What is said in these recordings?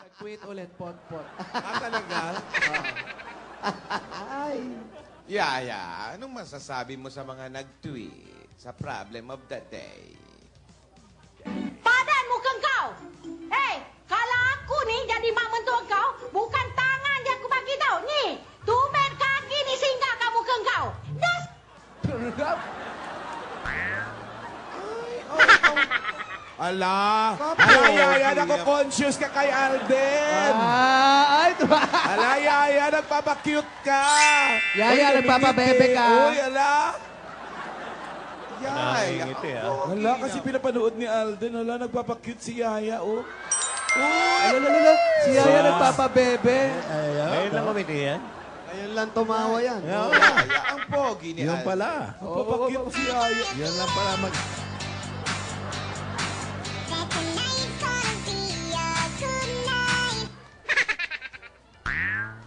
Nag-tweet ulit, pot-pot. Talaga? Ay. Yaya, anong masasabi mo sa mga nag-tweet sa problem of the day? Padan muka kau. Hei, kalau aku ni jadi mak mentua kau, bukan tangan yang aku bagi tau. Ni, tumben kaki ni singgah kat muka kau. Das. Ala! Ala, Yaya, nako-conscious ka kay Alden! Ay, Ala, Yaya, nagpapakute ka! Yaya, nagpapabebe ka. Uy, ala! Yaya! Nakangiti, Ala, kasi pinapanood ni Alden. Ala, nagpapakute si Yaya, oh. Uy! Lalo. Si Yaya nagpapabebe. Ngayon lang kumiti yan. Ayun lang tumawa yan. Yaya, ang pogi ni Yun Alden. pala. Nagpapakute si Yaya. Yun lang pala mag...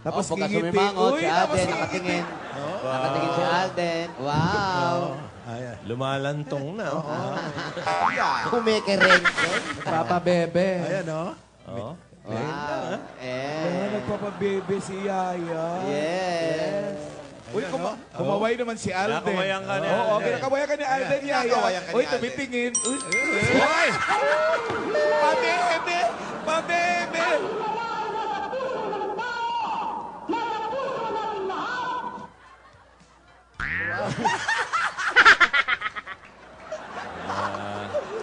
Tapos pagka ngingiti. sumimangot, Uy, si tapos Alden ngingiti. nakatingin. Nakatingin si Alden. Wow. Ayan, lumalantong na. Yaya. Kumikiring. Nagpapabebe. Ayan, oh. Oh. Wow. Ah, nagpapabebe si Yaya. Yes. Uy, kumaway naman si Alden. Nakawayan ka ni Oo, Alden. kinakawayan ka ni Alden, Yaya. Kinakawayan ka ni Uy, Alden. tumitingin. Uy, Hoy! pabebe! Pabebe!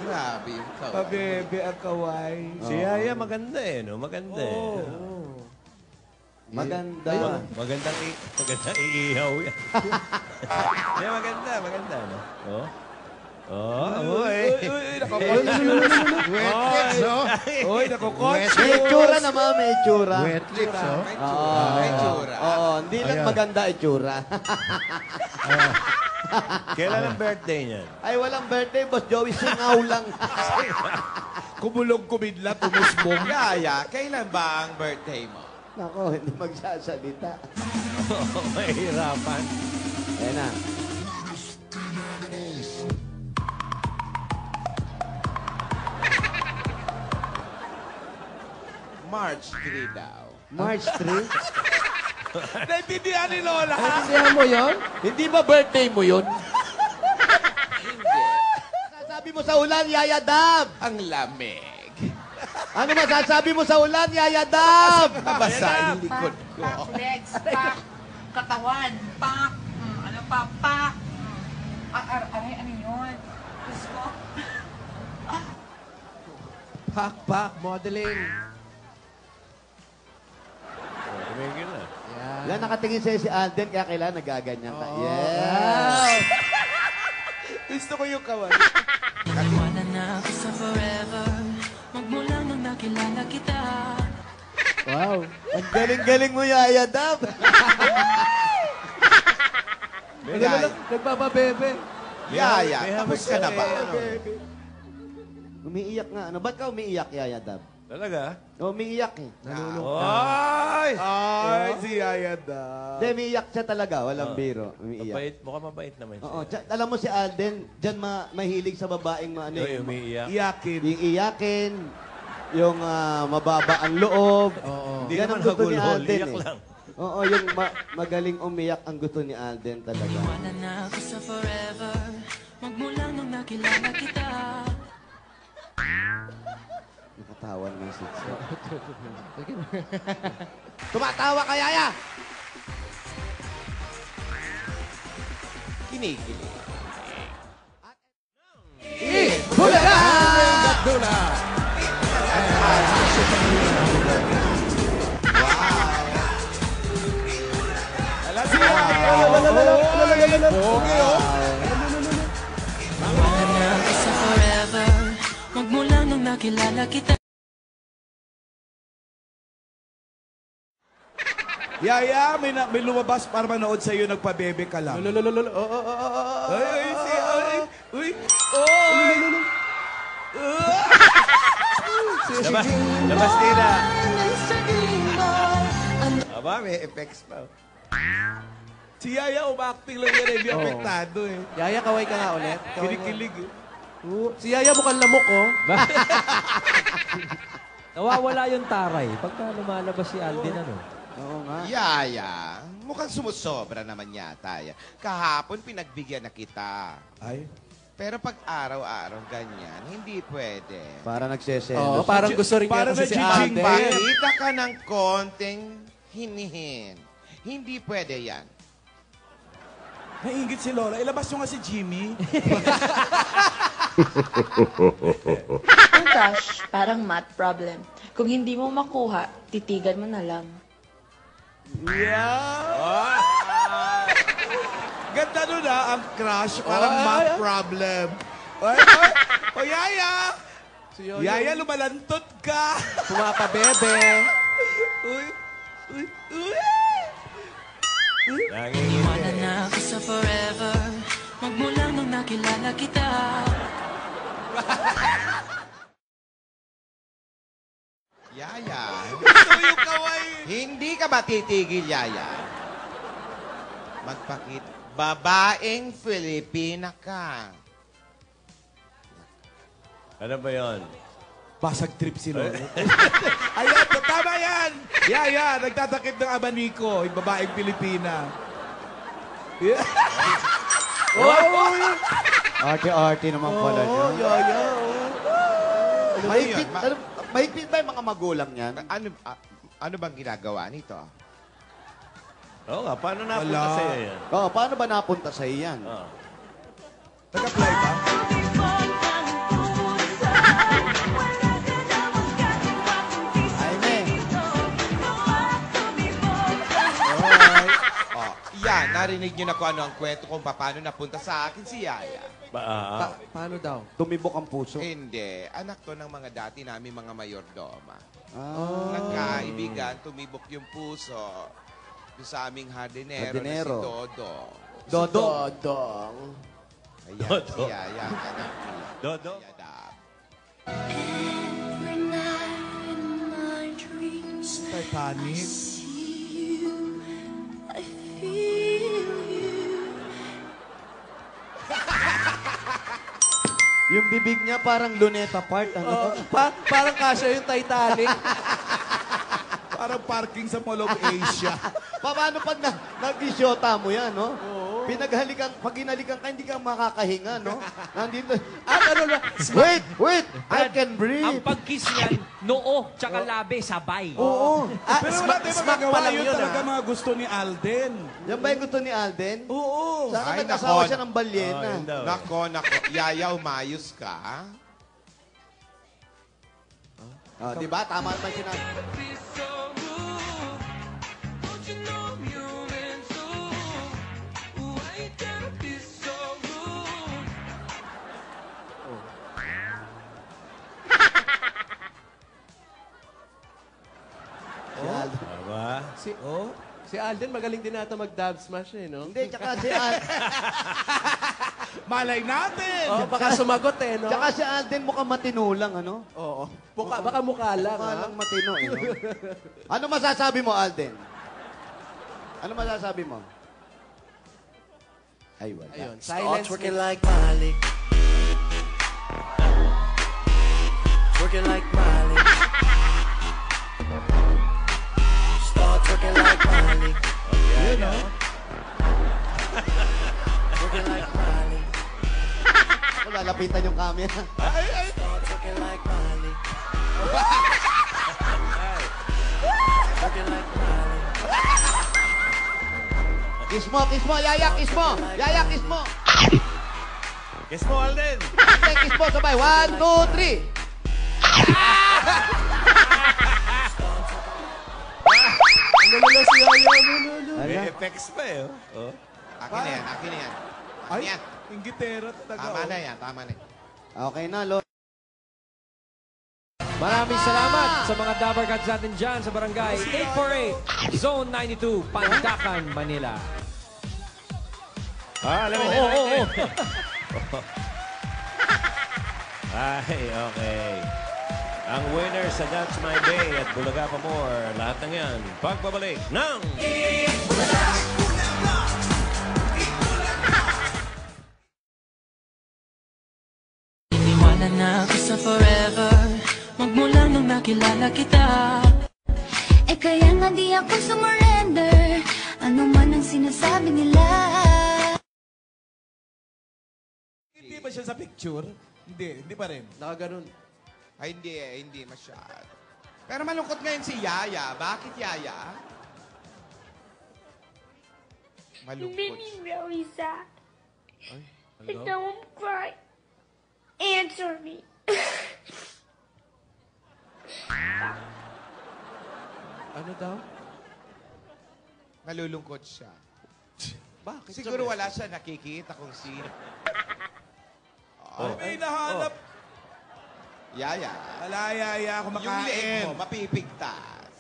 Grabe yung kaway. Pabebe ang kaway. Si Yaya maganda eh, no? Maganda eh. Maganda. Magandang iihaw yan. Yeah, maganda, no? Oh. Oh, Uy, uy. uy, nako-conscious. Wet lips, oh. Uy, nako-conscious. May itsura naman, may itsura. Wet lips, oh. May tsura. May tsura. Oo, hindi lang Ayan. maganda itsura. Kailan ang birthday niyan? Ay, walang birthday, Boss Joey. Singaw lang. Kumulong kumidlat, umusbong. Yaya, kailan ba ang birthday mo? Nako, hindi magsasalita. Mahirapan. Ayan na. March 3 daw. March 3? Naintindihan ni Lola, ha? Naintindihan mo yon? Hindi ba birthday mo yun? Hindi. Sasabi mo sa ulan, Yaya Dab! Ang lamig. Ano masasabi mo sa ulan, Yaya Dab? Nabasa ang likod ko. Pak, legs, pak, katawan, pak, ano pa, pak. Aray, ano yun? Diyos ko. Pak, modeling. Tumigil na. Yan. Yan, nakatingin sa'yo si Alden, kaya kailangan nagaganyan ka. Wow. Yes! Gusto ko yung kaway. Wala na ako sa forever Magmula nang nakilala kita Wow. Ang galing-galing mo, Yaya Dab. Yaya, Nagpapabebe. Yaya, tapos ka na ba? Umiiyak nga. Ano, ba't ka umiiyak, Yaya Dab? Talaga? Umiiyak eh. Ay! Ay, si Yaya daw. Hindi, umiiyak siya talaga. Walang biro. Umiiyak. Mabait, mukhang mabait naman siya. Oo. Alam mo si Alden, dyan mahilig sa babaeng Uy, umiiyak. Iyakin. yung iyakin, yung mababa ang loob. Oo. Hindi Yan naman ang gusto ni hagulhol, Alden iyak eh. lang. Oo, yung magaling umiyak ang gusto ni Alden talaga. Wala na ako sa forever Magmula nang nakilala kita Nakatawan mo yung sitso. Tumatawa ka, Yaya! Kinikilig. Hula na! Dula! Alam si Yaya. Pogi, oh. Wala na ako sa forever Magmula nang nakilala kita Yaya, may lumabas para manood sa'yo, nagpabebe ka lang. Ay, ay, si, ay, uy, oh! Labas nila. Aba, may effects pa. Si Yaya, umacting lang yan, hindi apektado eh. Yaya, kaway ka nga ulit. Kaway ka. Kinikilig eh. Si Yaya mukhang lamok, oh. Nawawala yung taray. Pagka lumalabas si Alden, ano? Oo nga. Yaya, mukhang sumusobra naman yata. Kahapon pinagbigyan na kita. Ay. Pero pag araw-araw ganyan, hindi pwede. Para Oo, nagseselos. parang gusto rin Para niya kasi si nag-jijing Alden. ba? Pakita ka ng konting hinihin. Hindi pwede yan. Naingit si Lola. Ilabas nyo nga si Jimmy. Oh gosh, parang math problem. Kung hindi mo makuha, titigan mo na lang. Yeah! Ganda nun ang crush. Parang math problem. Oy, oy! O, Yaya! Si Yoyo. Yaya, lumalantot ka! Pumapabebe. Uy! Uy! Uy! Wala na ako sa forever. Magmula nung nakilala kita. Yaya, Gusto mo yung kaway? hindi ka ba titigil, Yaya? Magpakit. Babaeng Filipina ka. Ano ba yun? Basag trip si Lola. Ayan, tama yan! Yaya, nagtatakip ng abaniko. Yung babaeng Pilipina. Yeah. Arte-arte naman pala niya. Yaya. Mahigpit, Ma- ano, mahigpit ba yung mga magulang niyan? Ano bang ginagawa nito? Oo nga, paano napunta Wala. sa'yo yan? Oo, paano ba napunta sa iyan? Oo. Nag-apply ba? Jaime. Oh, yan, narinig niyo na kung ano ang kwento kung paano napunta sa akin si Yaya. Paano daw? Tumibok ang puso. Hindi, anak to ng mga dati namin mga mayordoma. Ah. Nagkaibigan, tumibok yung puso. Doon sa aming hardinero, Hardinero. na si Dodo. Dodo. Dodong. Ayan, Dodo. si Yaya, ang anak ni Dodo. Yadab. Every night in my dreams, Titanic. see you, I feel you. Yung bibig niya parang luneta part. Ano? Parang kasya yung Titanic. Parang parking sa Mall of Asia. Paano pag nag-isyota mo yan, no? Pag hinalikan ka, hindi ka makakahinga, no? Nandito. At ano na, Wait! I can Ang breathe. pag-kiss niyan, noo, tsaka labi, sabay. Oo. Pero wala tayong smack pa magagawa. lang Yun yun, talaga ah. mga gusto ni Alden. Yan ba yung gusto ni Alden? Oo. Saka Ay, nag-asawa nako. siya ng balyena. yun daw. Nako. Yaya, umayos ka. Di ba? Tama naman sinabi. Si Alden. Aba? si Alden, magaling din nata mag-dab smash eh, no? Hindi, tsaka si Alden. Malay natin! Oh, baka sumagot eh, no? Tsaka si Alden mukhang matinulang, ano? Oo. Baka mukha lang, Mukha ha? lang matino, eh, no? Ano masasabi mo, Alden? Ano masasabi mo? Ay, wala. Ayun, silence. Twerking like Miley. Twerking like Miley. Start twerking like Miley. Yun, no? Twerking like Miley. Ako, lalapitan yung camera. Start twerking like Miley. Twerking like Miley. Kiss mo, Yaya, kiss mo! Yaya, kiss mo! Kiss mo, Alden! Okay, kiss mo, sabay. 1, 2, 3! Lolo si Yoyo, lolo. May effects pa eh. Oh. Akin na yan, akin na yan. Akin Ay, na yan. inggitera talaga. Tama oh. na yan, tama na yan. Okay na, Lord. Maraming salamat sa mga Dabber Cats natin dyan sa barangay 848, Zone 92, Pandacan, Manila. Alam mo Oo. Ay, okay. Ang winner sa That's My Day at Bulaga pa More. Lahat ng yan, pagbabalik ng... Iniwala na ako sa forever. Magmula nung makilala kita. Eh kaya nga di ako sumurrender, ano man ang sinasabi nila. Hindi ba siya sa picture? Hindi pa rin. Nakaganon. Ay, hindi masyado. Pero malungkot ngayon si Yaya. Bakit, Yaya? Malungkot. Baby really sad. Ano? Don't cry. Answer me. Ano daw? Malulungkot siya. Bakit? Siguro wala siya nakikita kung sino. May nahanap. Yaya. Wala, Yaya. Yung Kumakain. leeg mo, mapipigtas.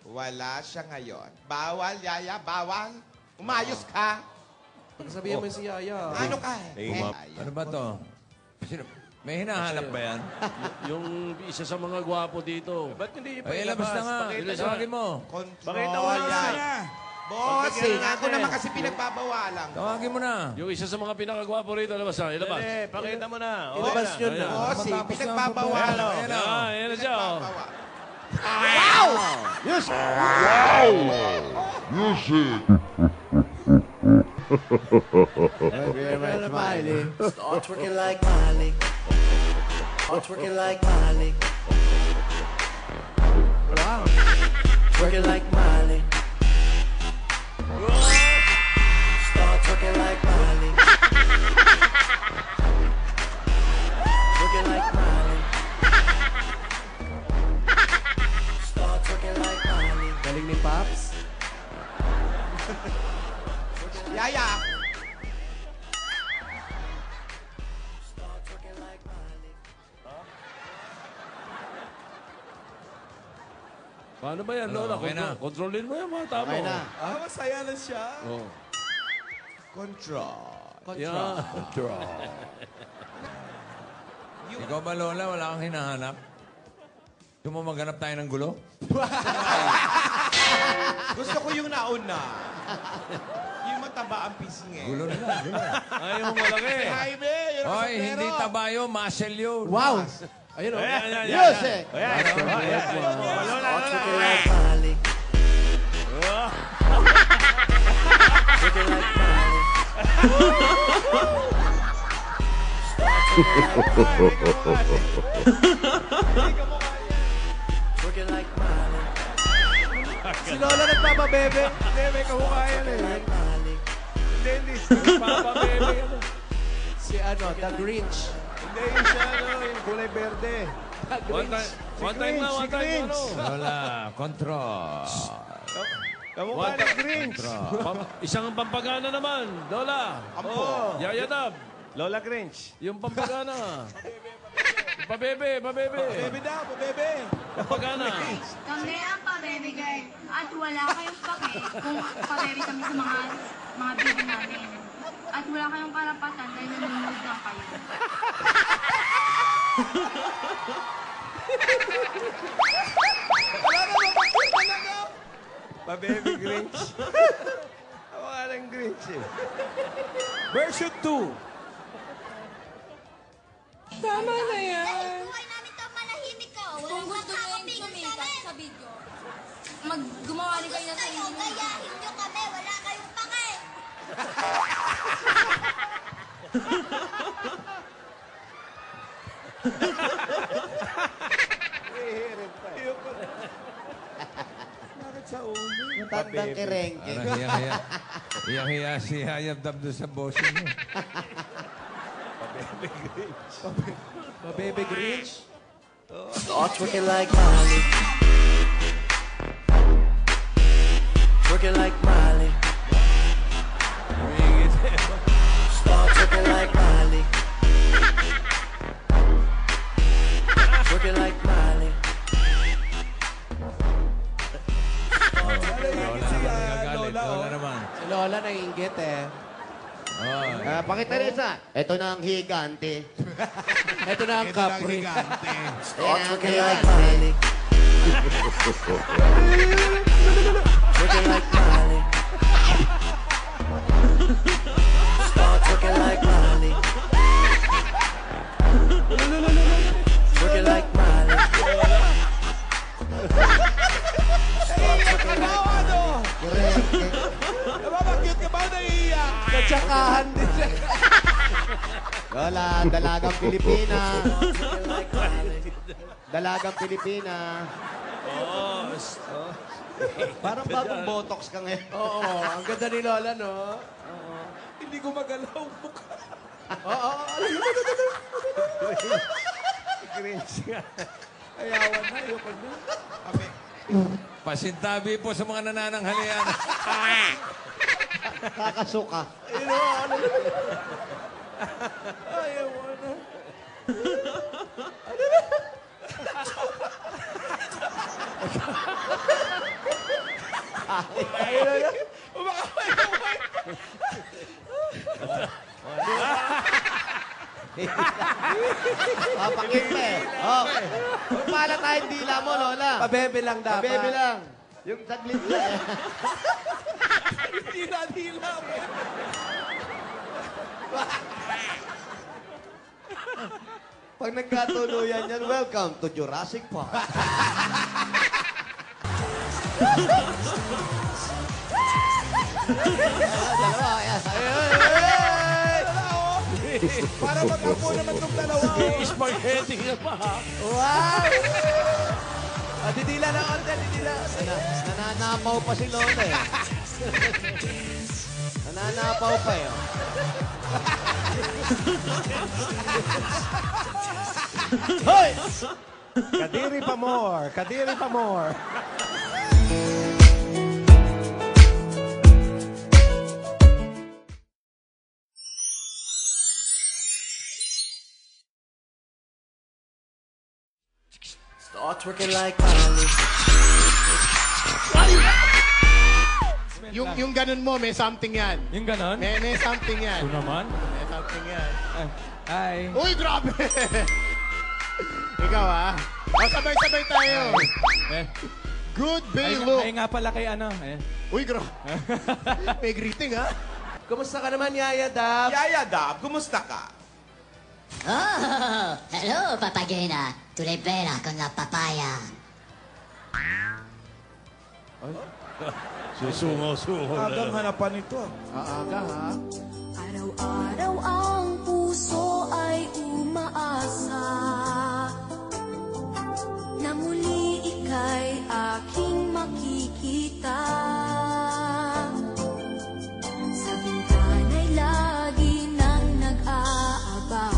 Wala siya ngayon. Bawal, Yaya, bawal. Umayos ka. Pagsabihan mo yung si Yaya. Ano ka? Ano ba to? May hinahanap ba yan? Yung isa sa mga gwapo dito. Ba't hindi Ay, ilabas na nga. Tawagin mo. Pakita mo na. Bossing, ako naman kasi pinagbabawalan. Tawagin mo na. Yung isa sa mga pinakagwapo rito, ilabas na. Ilabas. Pakita mo na. Ilabas yun na. Bossing, pinagbabawalan. Ayan na siya. Wow! Yes! Miley. Start twerking like Miley. Start twerking like Miley. Wow. Twerking like Miley. Start twerking like Miley. Twerking like Miley. Start twerking like Miley. Galing ni Paps. Yaya. Start twerking like Miley. Paano ba yan, Lola? Okay na. Kontrolin mo yung mga tao. Okay na. Masaya na siya. Oh. Control. Yeah. Ikaw ba, Lola? Wala kang hinahanap? Gusto mo maghanap tayo ng gulo? Gusto ko yung nauna. Yung mataba ang pisngi. Gulo na lang. Gulo. Ay, yung malaki. Jaime, yun ang Hoy, hindi taba yun. Muscle yun. Wow. Ayun o. Music! Start twerking like Miley. Twerking like Miley. Twerking like Miley. Si Lola nagpapabebe. Hindi, may kamukha yan eh. Like Miley. Hindi. Papabebe yan. Si ano, The Grinch. Hindi, yung siya, yung kulay berde. One time na, one time ano. Lola, control. Kamukha ni Grinch. Isang pampagana naman, Lola. Oh, Yaya Dab. Lola Grinch. Yung pampagana. Yung pabebe. Bebe daw, bebe. Pampagana. Kami ang pa-baby girl. At wala kayong pake kung pa-baby kami sa mga baby namin. At wala kayong karapatan dahil nanonood lang kayo. Pabebe Grinch. Kamukha ng Grinch eh. Version 2. Tama na yan. Buhay namin ito, manahimik ka. Kung gusto nyo yung sumikat sa video, gumawa rin kayo ng sarili. Gayahin nyo kami, wala kayong pake. Bakit sa ulo? Matandang kerengke. Hiyang-hiya si Hayab Dab doon sa bossing mo. Pabebe Grinch. Start twerking like Miley. Twerking like Miley. Start twerking like Miley. Twerking like Miley. Lola naman. Si Lola naiingit eh. Oh. Pakita rin isa. Ito na ang higante. Ito na ang Capri. Start twerking like Miley. Twerking like Miley. Start twerking like Miley. Lola, dalagang Pilipina. Dalagang Pilipina. Oh, Parang bagong botox ka ngayon. Oo, ang ganda ni Lola, no? Hindi ko magalaw mukha. Oo, Grinch nga. Ayawan na, ayoko na. Pasintabi po sa mga nanananghalian. Kakasuka. ayun o, ano? Ayaw na. Ayun na. Papakit pa eh. Oh. Pala tayo dila mo, Lola. Pabebe lang dapat. Pabebe lang. Yung saglit na eh. Dila-dila mo. Pag nagkatuluyan yan, welcome to Jurassic Park. Dalawa. Para mag-apo naman itong dalawa. Spaghetti ka pa, ha? Wow! Didila na order, didila. Nananapaw pa si Lola eh. Nananapaw pa eh. Hoy! Kadiri pa more. Kadiri pa more. Start twerking like Miley. Yung ganun mo, may something yan. Yung ganon? May something yan. Ito naman? May something yan. Hi. Uy, grabe! Ikaw ah. O, sabay-sabay tayo. Good Bay Look. Ay nga pala kay ano. Uy, grabe. May greeting ah. Kumusta ka naman, Yaya Dab? Yaya Dab, kumusta ka? Oh, hello, papagena. Tuloy pera con la papaya. Susungaw-sungaw Agang hanapan ito. Aga, ha? Araw-araw ang puso ay umaasa na muli ika'y aking makikita. Sa bintana'y lagi nang nag-aabang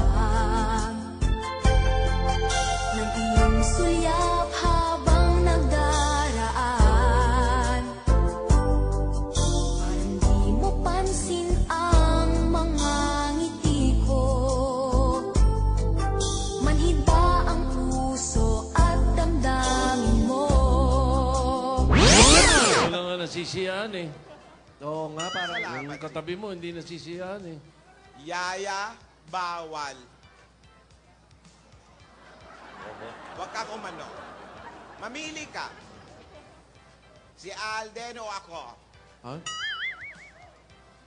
ng iyong sulyap habang nagdaraan. Parang di mo pansin ang mga ngiti ko. Manhid ba ang puso at damdamin mo? Wala nga nasisiyaan eh. Oo nga, parang... Yung katabi mo, hindi nasisiyaan eh. Yaya, bawal. Huwag ka kumano. Mamili ka. Si Alden o ako. Ha?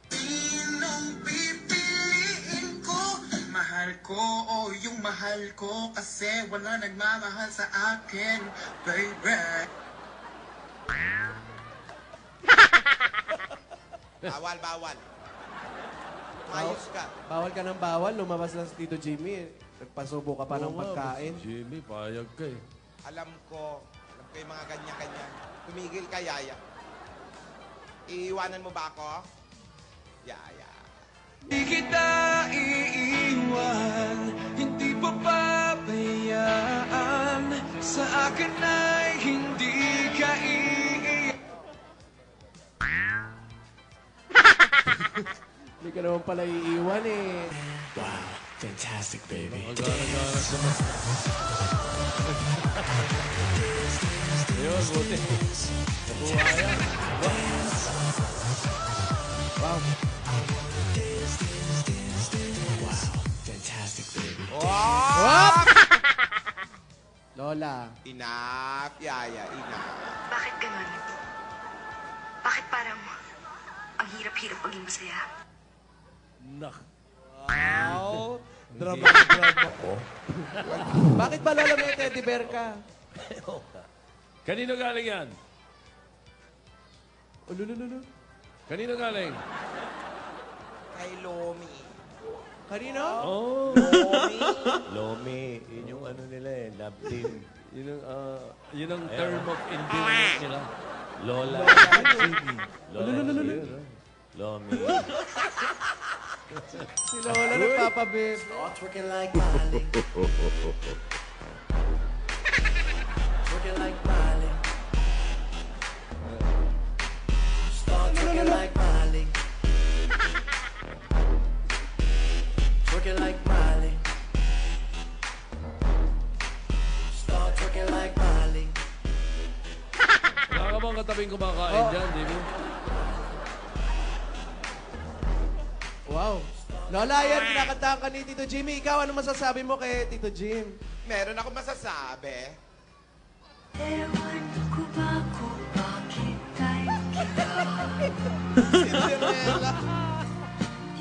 Sinong pipiliin ko? Mahal ko o yung mahal ko kasi wala nagmamahal sa akin, baby. Bawal, bawal. Ayos ka. Bawal ka ng bawal. Lumabas lang si Tito Jimmy. Nagpasubo ka pa ng Oo nga, pagkain. Jimmy, payag ka eh. Alam ko yung mga ganyan-ganyan. Tumigil ka, Yaya. Iiwanan mo ba ako? Yaya. Di kita iiwan, hindi papabayaan. Sa akin ay hindi ka iiwan. Hindi ka naman pala iiwan eh. Wow, fantastic, baby. Magana-gana sa mga... Ayun, buti. Nabuha yan. Wow. Wow, fantastic, baby. Wow! Lola. Enough, Yaya, enough. Bakit ganun? Bakit parang ang hirap-hirap maging masaya? Nak. Wow. Drama ko. Bakit ba Lola may teddy bear ka? Kanino galing yan? Ululululu. Kanino galing? Kay Lomi. Kanino? Oh. Lomi. Yun yung ano nila eh. Love team. Yun ang term of endearment nila. Lola. Lola. Lomi. Si Lola nagpapabib. Twerking like Miley. Twerking like Miley. Start twerking like Miley. Twerking like Miley. Start twerking like Miley. Wala ka bang katabing kumakain dyan, di ba? Wow. Lola, yan, kinakantahan ka ni Tito Jimmy. Ikaw, ano masasabi mo kay Tito Jim? Meron ako masasabi. Ewan ko ba kung bakit tayo kita? Cinderella.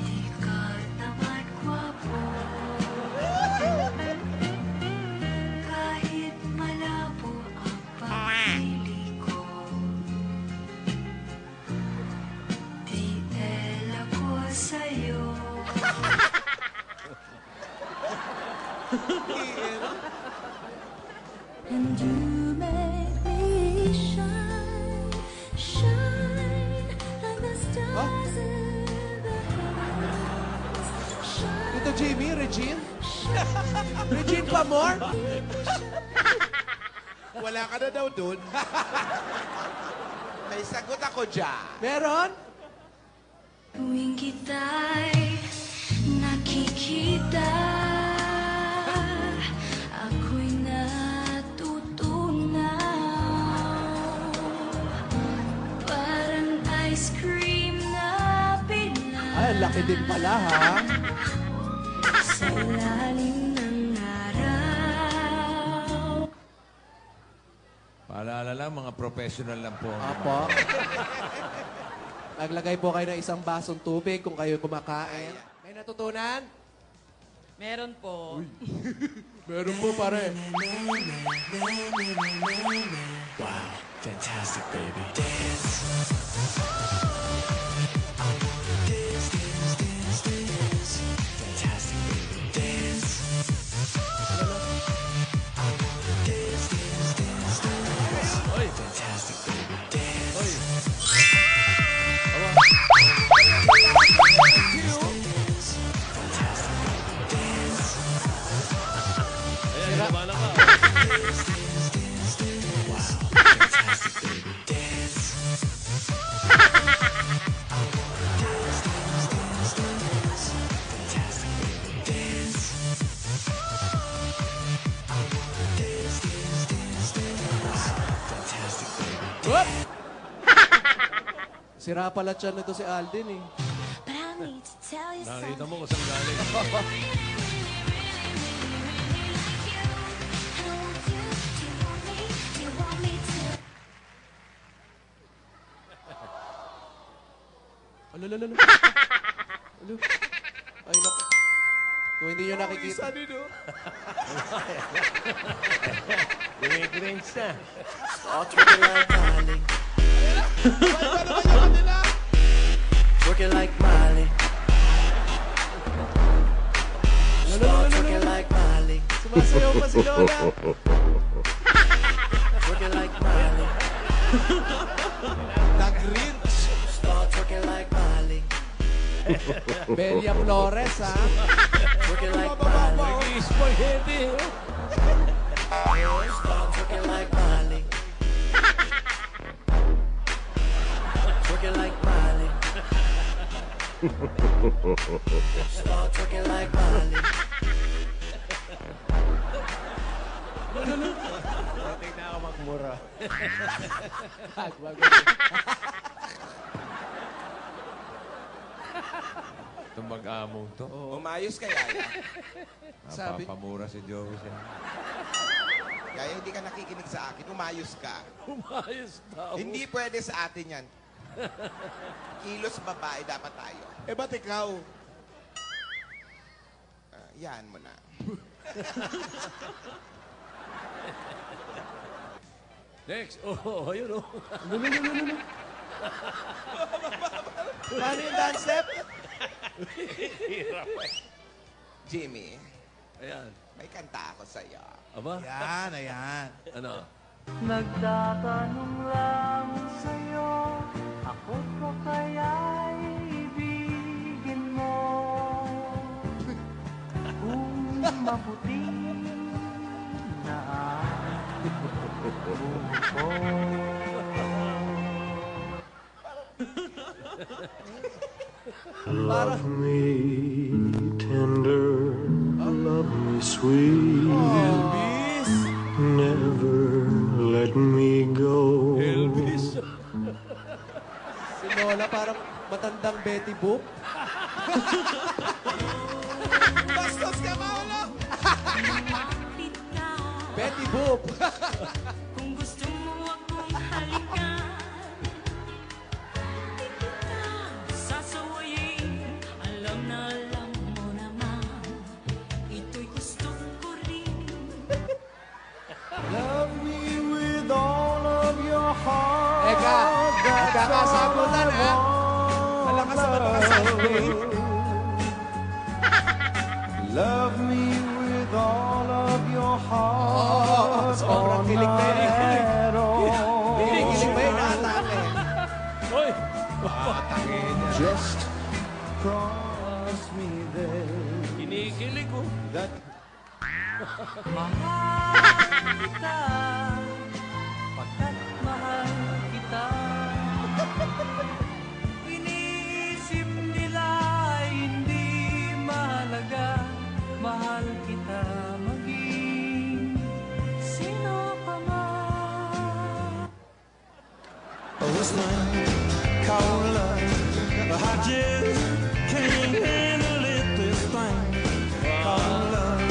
Ikaw naman gwapo. Kahit malabo ang pagpili ko, di ako sa'yo. And you make me shine, shine like the stars in the heavens. Tito Jimmy, Regine? Regine Pamor? Wala ka na daw dun. May sagot ako dyan. Meron? Tuwing kita'y nakikita, ako'y natutunaw. Parang ice cream na pilaw. Ay, laki din pala, ha? Sa lalim ng araw. Paalala lang, mga professional lang po. Apo. Naglagay po kayo ng isang basong tubig kung kayo kumakain. May natutunan? Meron po. Meron po, pare. Wow, fantastic, baby. Dance. Dance, dance, dance, dance. Fantastic, baby. Dance. Dance, dance, dance, dance. Fantastic, baby. Dance. Ayan, lumala ka. Whoop! Sira pala tiyan nito si Alden, eh. But I need to tell you Nakita something. mo kung saan galing. Alo. Alo. Ay, naku. Kung hindi nyo nakikita. Gumigrinch na. Start twerking like Miley. Twerking like Miley. Start twerking like Miley. Sumasayaw pa si Lola. Twerking like Miley. Nag-rinch. Start twerking like Miley. Belia Flores, ha? Twerking like Miley. Nag-i-spaghetti. Start twerking like Miley. Twerking like Miley. Start twerking like Miley. Tingnan na ako magmura. Itong mag-among to. Umayos ka, Yaya. Sabi- Napapamura si Joey siya. Yaya, hindi ka nakikinig sa akin. Umayos ka. Umayos daw. Hindi pwede sa atin yan. Kilos babae dapat tayo. Eh, ba't ikaw? Yan mo na. Next. Oh, ayun oh. Paano yung dance step? Hirap eh. Jimmy, Ayan. may kanta ako sa'yo. Aba? Ayan, ayan. Ano? Nagtatanong lang sa'yo, ako pa kaya'y ibigin mo. Kung maputi na ako. Love me tender, love me sweet. Never let me go. Si Lola parang matandang Betty Boop. Bastos ka, Maolo! Betty Boop. Kung gusto mo akong halikan, di kita sasawayin. Alam mo naman, ito'y gusto ko rin. Love me with all of your heart. Eka, nagkakasabutan ha. Malakas naman mga soundwave. Love me with all of your heart. Sobrang kilig na yun. Kilig ba yun? Atake. Hoy! Just promise me then Kinikilig ko. that Mahal kita, pagkat mahal kita. Iniisip nila hindi mahalaga, mahal kita maging sino ka man. oh, it's my cold love. I just can't handle it this time. Cold love.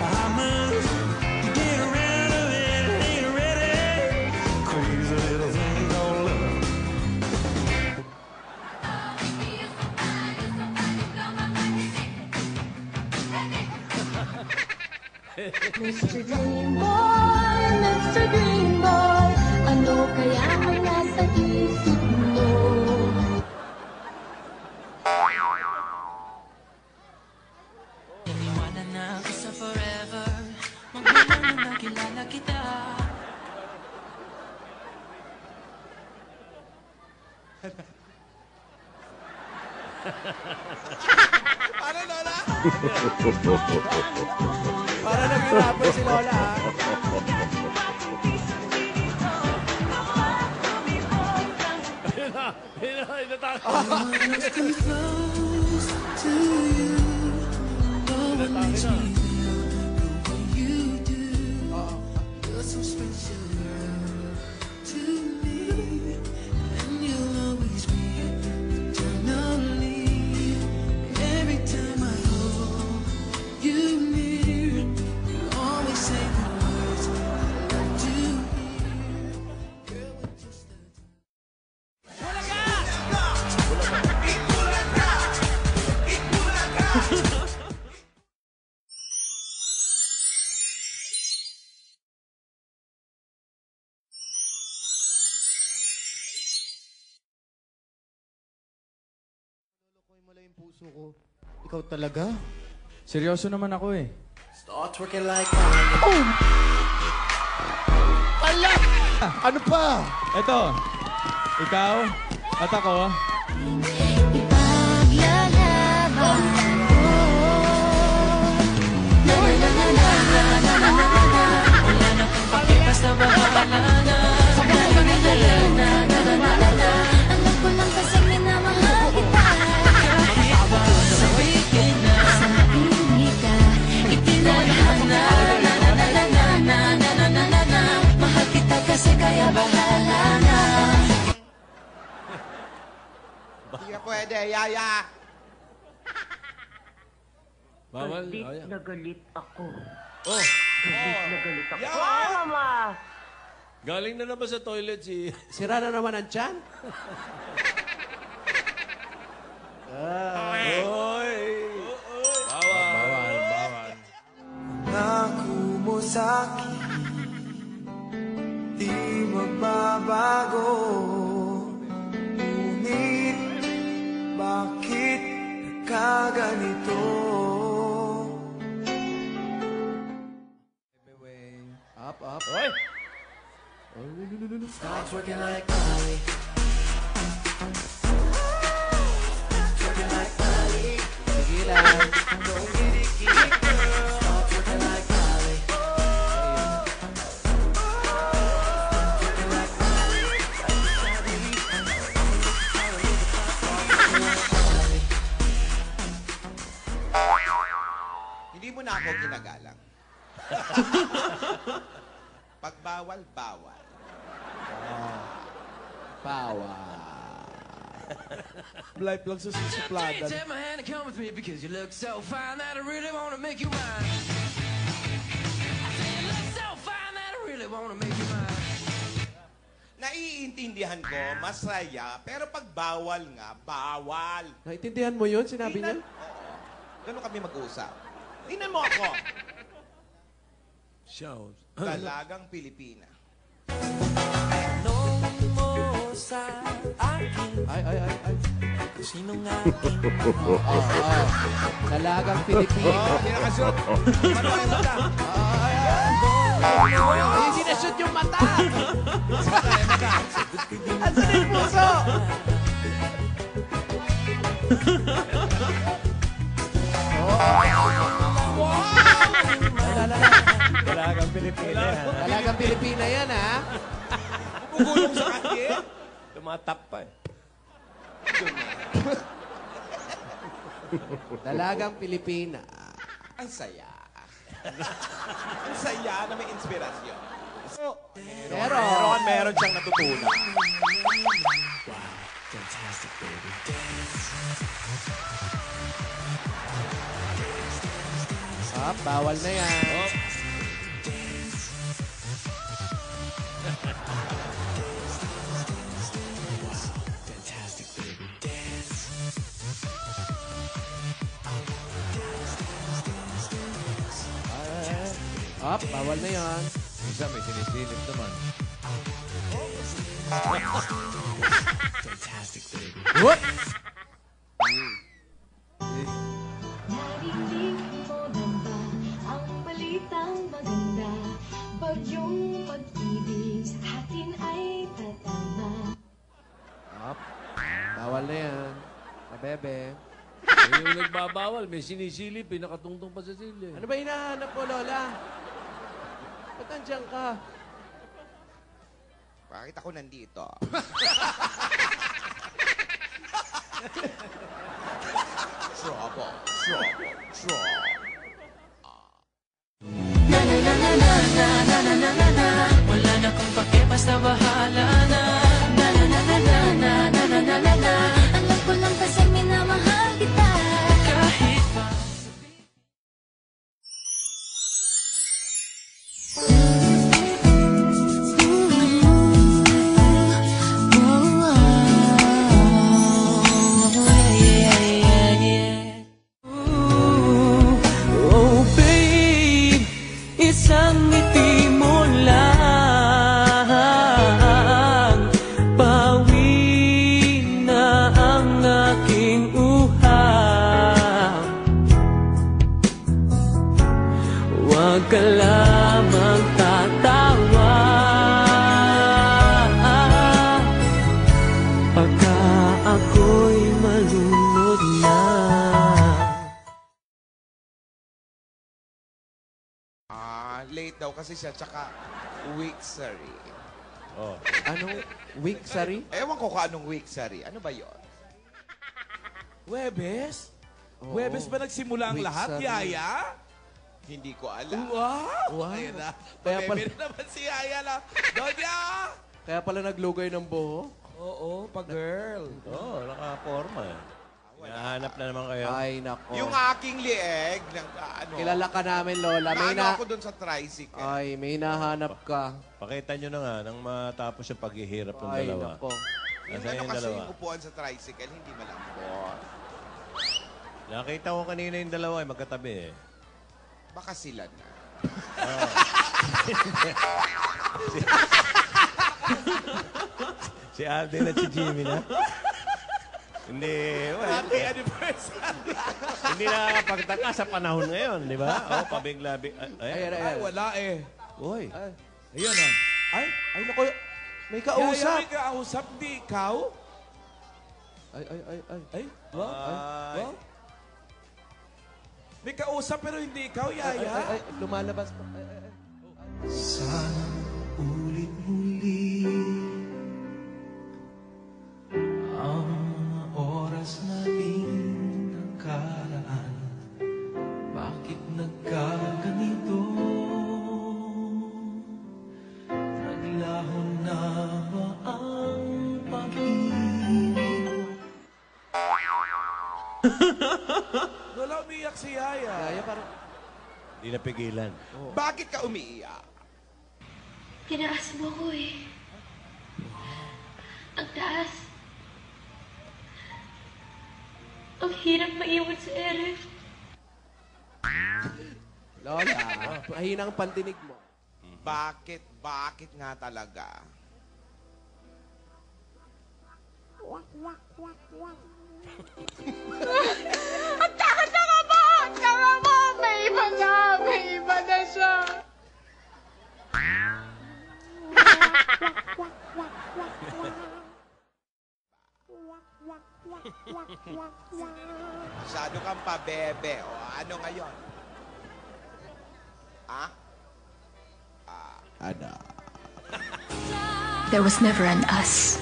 I must get rid of it. Ain't ready. Crazy little thing called love. Mr. Green Boy, Mr. Green Boy, ano kaya ang nasa isip mo? Naniwala na ako sa forever, magmula nang nakilala kita. Ano, Lola? Para nag-rapper si Lola ha. Puso ko. Ikaw talaga? Seryoso naman ako eh. Start working like mine. Ala! Ano pa? Ito. Ikaw at ako. Ipaglalaban ko. Na na na na na na na na na na. Wala na kong pakipas na bahala na. Na na na na na na na na na. Alam ko lang kasi minamahal kita. Sabihin na sa hindi ka itinadhana. Na na na na na na na na na na na. Mahal kita kasi kaya bahala na. Hindi ka pwede, Yaya. Bawal. Galit Ayan. na galit ako. Oh. Galit na galit ako. Yeah. Ah, mama! Galing na naman sa toilet si... Sira na naman ang tiyan. Oy! Bawal. Pangako mo sa'kin, di magbabago. Ngunit, bakit nagkaganito? Up, up. Oy! Start twerking like Molly. Twerking like Molly. Tigilan. Don't get it, girl. Start twerking like Molly. Twerking like Molly. Hindi mo na ako ginagalang. Pag bawal, bawal. Pawa. Life lang sa susupladan. Take my hand and come with me because you look so fine that I really want to make you mine. I say you look so fine that I really want to make you mine. Naiintindihan ko, masaya, pero pag bawal nga, bawal. Naintindihan mo yun? Sinabi niya? Oo. Ganun kami mag-uusap. Tingnan mo ako. Shows. Dalagang Pilipina. Ay. Sino nga? Dalagang Pilipina. Hindi nakashoot. Manoy mo na. Hindi sinashoot yung mata. Asan yung puso? Dalagang Pilipina. Dalagang Pilipina yan, ha? Pupugulong sa kanya. Tumatap pa eh. Dalagang Pilipina. Ang saya. Ang saya na may inspirasyon. So, meron siyang natutunan. Fantastic, baby. Bawal na yan. Fantastic, baby. Bawal na yan. Isa may sinisilip naman. Fantastic, baby. What? Narinig mo na ba ang balitang maganda? Bagyong pag-ibig sa atin ay tatama. Bawal na yan. Bebe. Yung nagbabawal, may sinisilip, nakatungtong pa sa sili. Ano ba hinahanap mo, Lola? Ba't nandiyan ka? Bakit ako nandito? Trouble. Wala na kung pake, basta bahala na. Alam ko lang kasi minamahal kita. Kahit pa. Oh babe, isang ngiti mo lang, bawi na ang aking uhaw. Huwag ka lamang tatawa pagka ako'y malunod na. Late daw kasi siya, tsaka week, sorry. Oh. Anong week, sorry? Ewan ko kung anong week, sorry. Ano ba yon? Webes? Oo. Webes ba nagsimula ang Week, lahat, sorry. Yaya? Hindi ko alam. Wow! Wow. Ayun na. Kaya pala- Bebe na naman si Yaya lang. Donya! Kaya pala naglugay ng buhok? Oo, pa-girl. Oo, nakaporma eh. Hinahanap na naman kayo. Ay, nako. Yung aking lieg, Kilala ka namin, Lola. May naano ako doon sa tricycle. Ay, may nahanap ka. Pakita nyo na nga nang matapos yung paghihirap ng Ay, dalawa. nako. Yung Nasaan yung kasi dalawa? yung upuan sa tricycle, hindi malambot. Nakita ko kanina yung dalawa ay magkatabi eh. Baka sila na. Si Alden at si Jimmy na. Hindi, Happy anniversary! hindi nakakapagtaka sa panahon ngayon, di ba? Oh, pabigla. Ayan, ayan. Ay, wala eh. Uy, Ay. Ayun, oh. Ay, naku. May kausap. Yaya, may kausap, di ikaw? Ay. Ay, wow. May kausap pero hindi ikaw, Yaya. Ay, lumalabas pa. Ay. Sana ulit-muli ang mga oras nating nakaraan. Bakit nagkaganito? Naglaho na ba ang pag-ibig? Wala umiyak si Yaya. Yaya, parang... Hindi napigilan. Bakit ka umiiyak? Tinaas mo ko eh. Ang taas. Ang hirap maiwan sa ere. Lola, mahina ang pandinig mo. Bakit? Bakit nga talaga? Ang taka-taka mo! Ang taka mo! May iba na! May iba na siya! Masyado kang pabebe. O ano ngayon? Ha? Ano? There was never an us.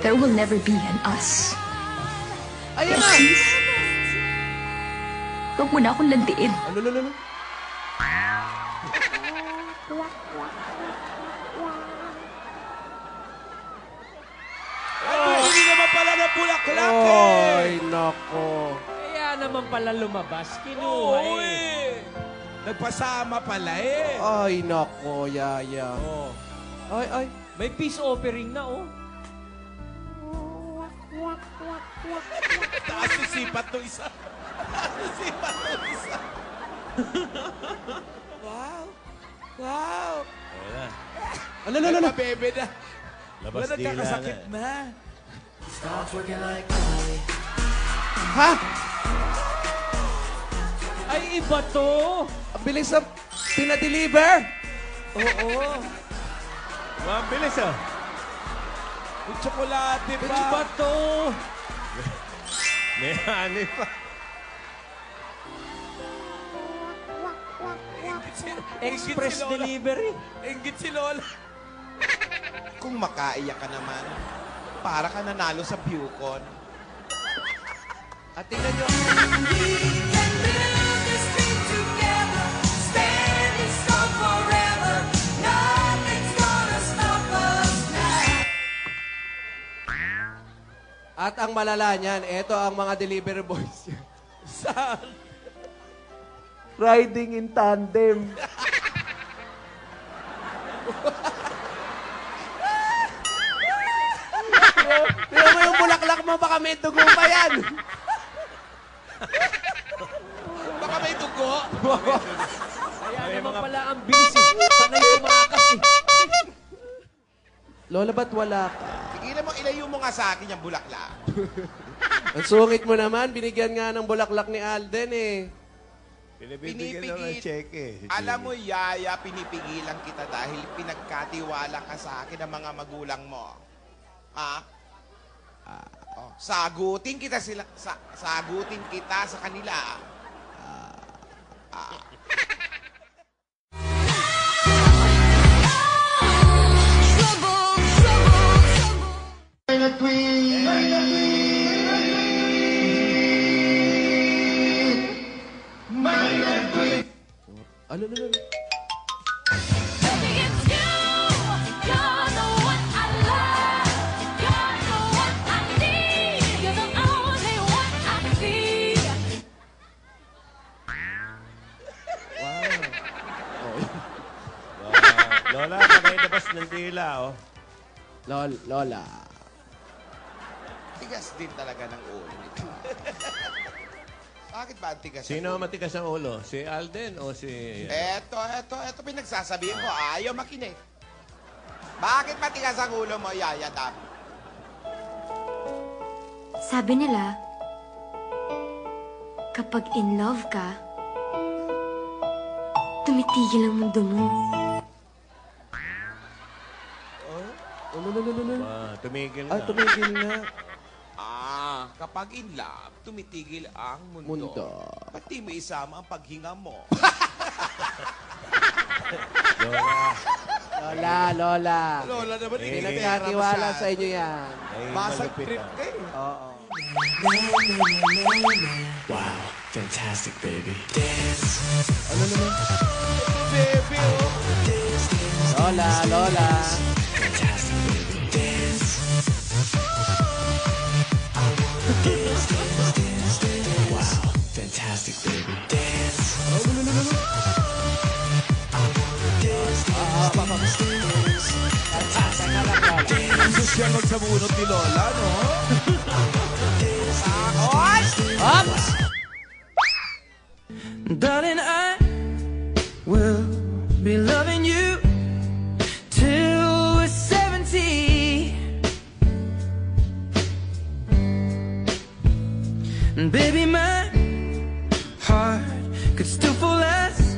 There will never be an us. Ayan na! Please, huwag mo na akong lantiin. Ano? Hindi naman pala na bulaklak Ay, nako. Kaya naman pala lumabas. Kinuha eh. Nagpasama pala eh. Ay, nako, Yaya. Oh. Ay. May peace offering na, oh. Taas yung sipat ng isa. Taas yung sipat ng isa. Wow. Wala. Ano? Bebe na. Labas Wala, dila nagkakasakit na. Starts working like Molly. Ha? Ay, iba to. Ang bilis na pinadeliver. Oo. Mabilis, ah. Yung tsokolate pa. Iba to. May honey pa. Express delivery. Inggit si Lola. Kung makaiyak ka naman, para ka nanalo sa Bucon. At tingnan nyo. At ang malala niyan, ito ang mga delivery boys. Saan? Riding in tandem. Tingnan mo yung bulaklak mo, baka may dugo pa yan. Baka may dugo. Kaya naman pala ang busy. Sanay tumakas eh. Lola, ba't wala ka? Tigilan mo, ilayo mo nga sa akin yung bulaklak. Ang sungit mo naman, binigyan nga ng bulaklak ni Alden eh. Pinibigyan naman ng cheque. Alam mo, Yaya, pinipigilan kita dahil pinagkatiwala ka sa akin ng mga magulang mo. Ha? Sagutin kita sa kanila. Ano? Lola, kamay labas ng dila, oh. Lola. Tigas din talaga ng ulo nito. Bakit ba ang tigas? Sino ang matigas ang ulo? Si Alden o si... Eto pinagsasabihin ko. Ayaw makinig. Bakit matigas ang ulo mo, Yaya Dam? Sabi nila, kapag in love ka, tumitigil ang mundo mo. Tumigil na. Ah, tumigil na. Kapag in love, tumitigil ang mundo. Ba't di mo isama ang paghinga mo? Lola. Lola naman, Hindi nagkatiwala sa inyo yan. Basag trip ka eh. Oo. Wow, fantastic, baby. Dance. Ano naman? Baby, oh. Lola. Fantastic, baby. Dance. Dance. Wow, fantastic, baby. Dance. Jesus yan magsamunot ni Lola, no? Ops! Darling, I will be loving you till we're 70. And baby, my heart could still fall as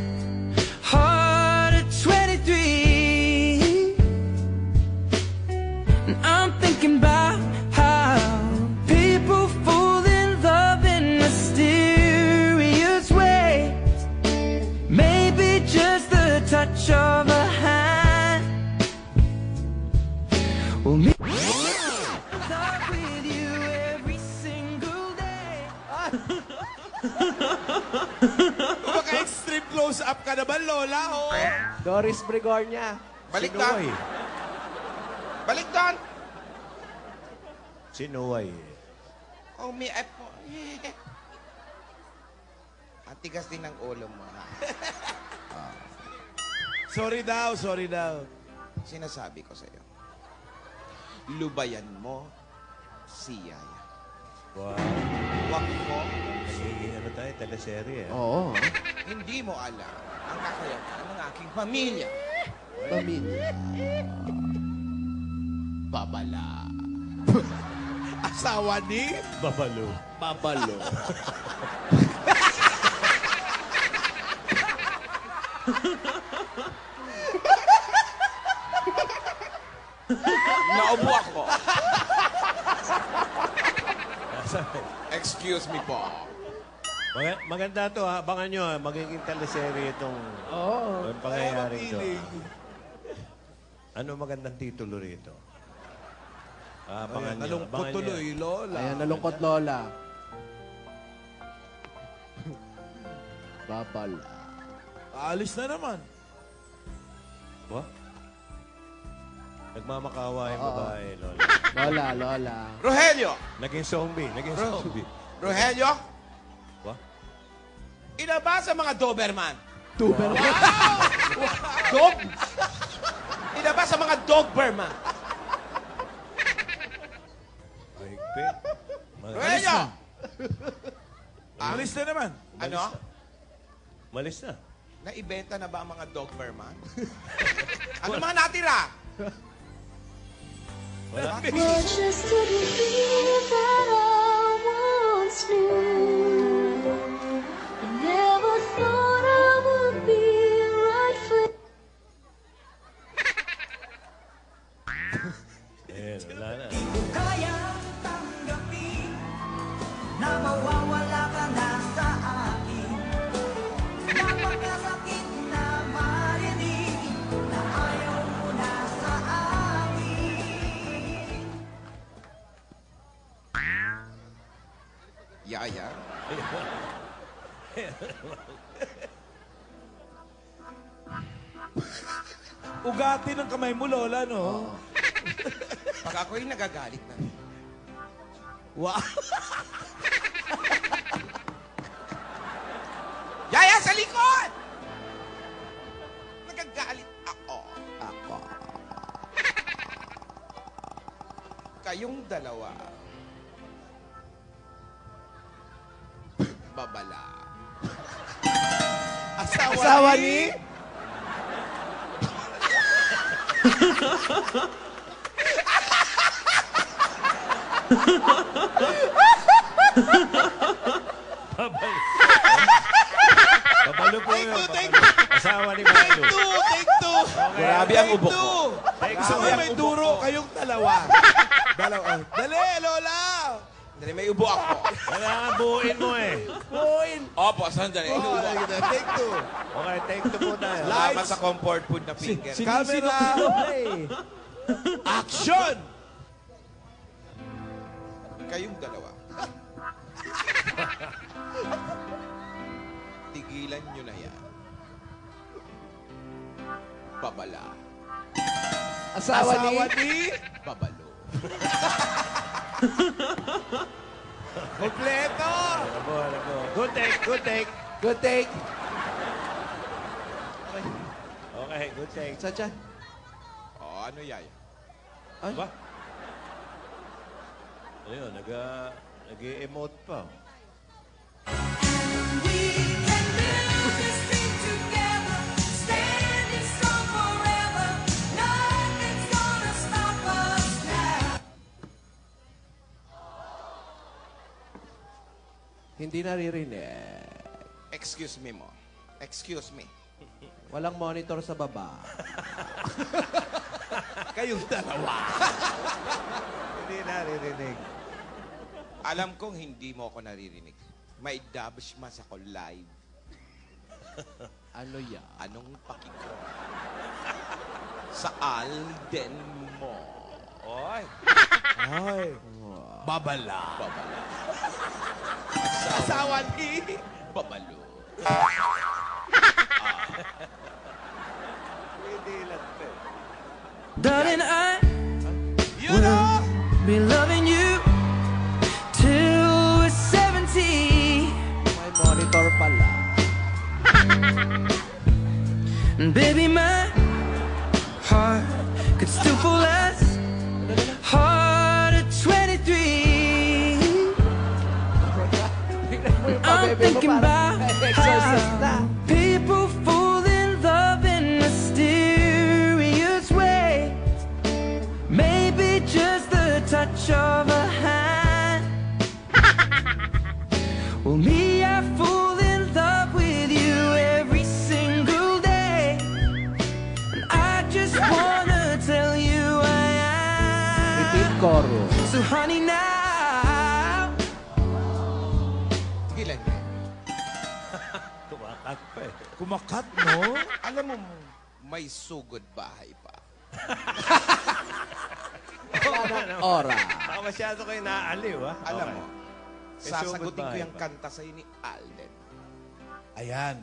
hard at 23. And I'm thinking about how people fall in love in mysterious ways. Maybe just the touch of a hand. Well, me talk with you every single day. Maka-extreme close-up ka naman, Lola, oh. Doris Bregornia. Balik doon. Balik doon. Sinuway. Oh, may po. Ang tigas din ng ulo mo. Sorry daw. Sinasabi ko sa'yo. Lubayan mo si Yaya. Wow. Huwag mo. Nagiging ano tayo, teleserye. Oo. Hindi mo alam ang kakayahan ng aking pamilya. Babala. Asawa ni? Babalo. Naubo ako. Excuse me po. Maganda to ha. Abangan nyo ha. Magiging teleserye itong pangyayari ito. Ano magandang titulo rito? Abangan nyo. Nalungkot tuloy, Lola. Ayan, nalungkot Lola. Babal. Alis na naman. What? Nagmamakawa yung babae, Lola. Lola. Rogelio! Naging zombie. Rogelio? What? Ina ba sa mga Doberman? Doberman? Dog? Ina ba sa mga Dogberman? Mahigpit. Rogelio! Alis na naman. Ano? Malis na. Naibenta na ba ang mga Dogberman? Ano mga natira? Wala. Just didn't feel that I once knew. I never thought I would be right for Wala na. Kaya tanggapin na mawawala ka na sa akin. Napakasakit na marinig na ayaw mo na sa akin. Yaya? Ugati ng kamay mo, Lola, no? Pag ako'y nagagalit na. Wow. Yaya, sa likod! Nagagalit ako. Kayong dalawa. Babala. Asawa ni? Babalo po yun. asawa ni Milo. Take two! Grabe ang ubo ko. Gusto ko may duro kayong dalawa. Dali, Lola! Dali, may ubo ako. Kailangan buuin mo eh. Buuin! Opo, sandali. Take two. Okay, take two po tayo. Salamat sa comfort food na finger. Camera! Action! Kayong dalawa. Tigilan nyo na yan. Babala. Asawa ni? Babalo. Kompleto! Alam mo. Good take, good take. Good take. Okay, good take. Sacha. O, ano yay? Ay. Ba? Ayun, nag-emote pa. Hindi naririnig. Excuse me mo. Excuse me. Walang monitor sa baba. Kayong dalawa. Hindi naririnig. Alam kong hindi mo ako naririnig. May dabs mas ako live. Ano yan? Anong pakiko? Sa Alden mo. Oy. Ay. Babala. Babala. Asawa ni? Babalo. Hindi lang pe. Darling, I will be loving you till we're 70. May monitor pala. And baby, my heart could still fall as hard at 23. I'm thinking about how people fall in love in mysterious ways. Maybe just the touch of a hand. Well, me, I fall in love with you every single day. And I just wanna tell you I am. Repeat chorus. So honey, now Tigilan niyo. Kumakat pa eh. Kumakat, no? Alam mo, may sugod bahay pa. Ora. Baka masyado kayo naaaliw, ha? Alam mo, May sasagutin ko sugod yung bahay pa. kanta sa'yo ni Alden. Ayan.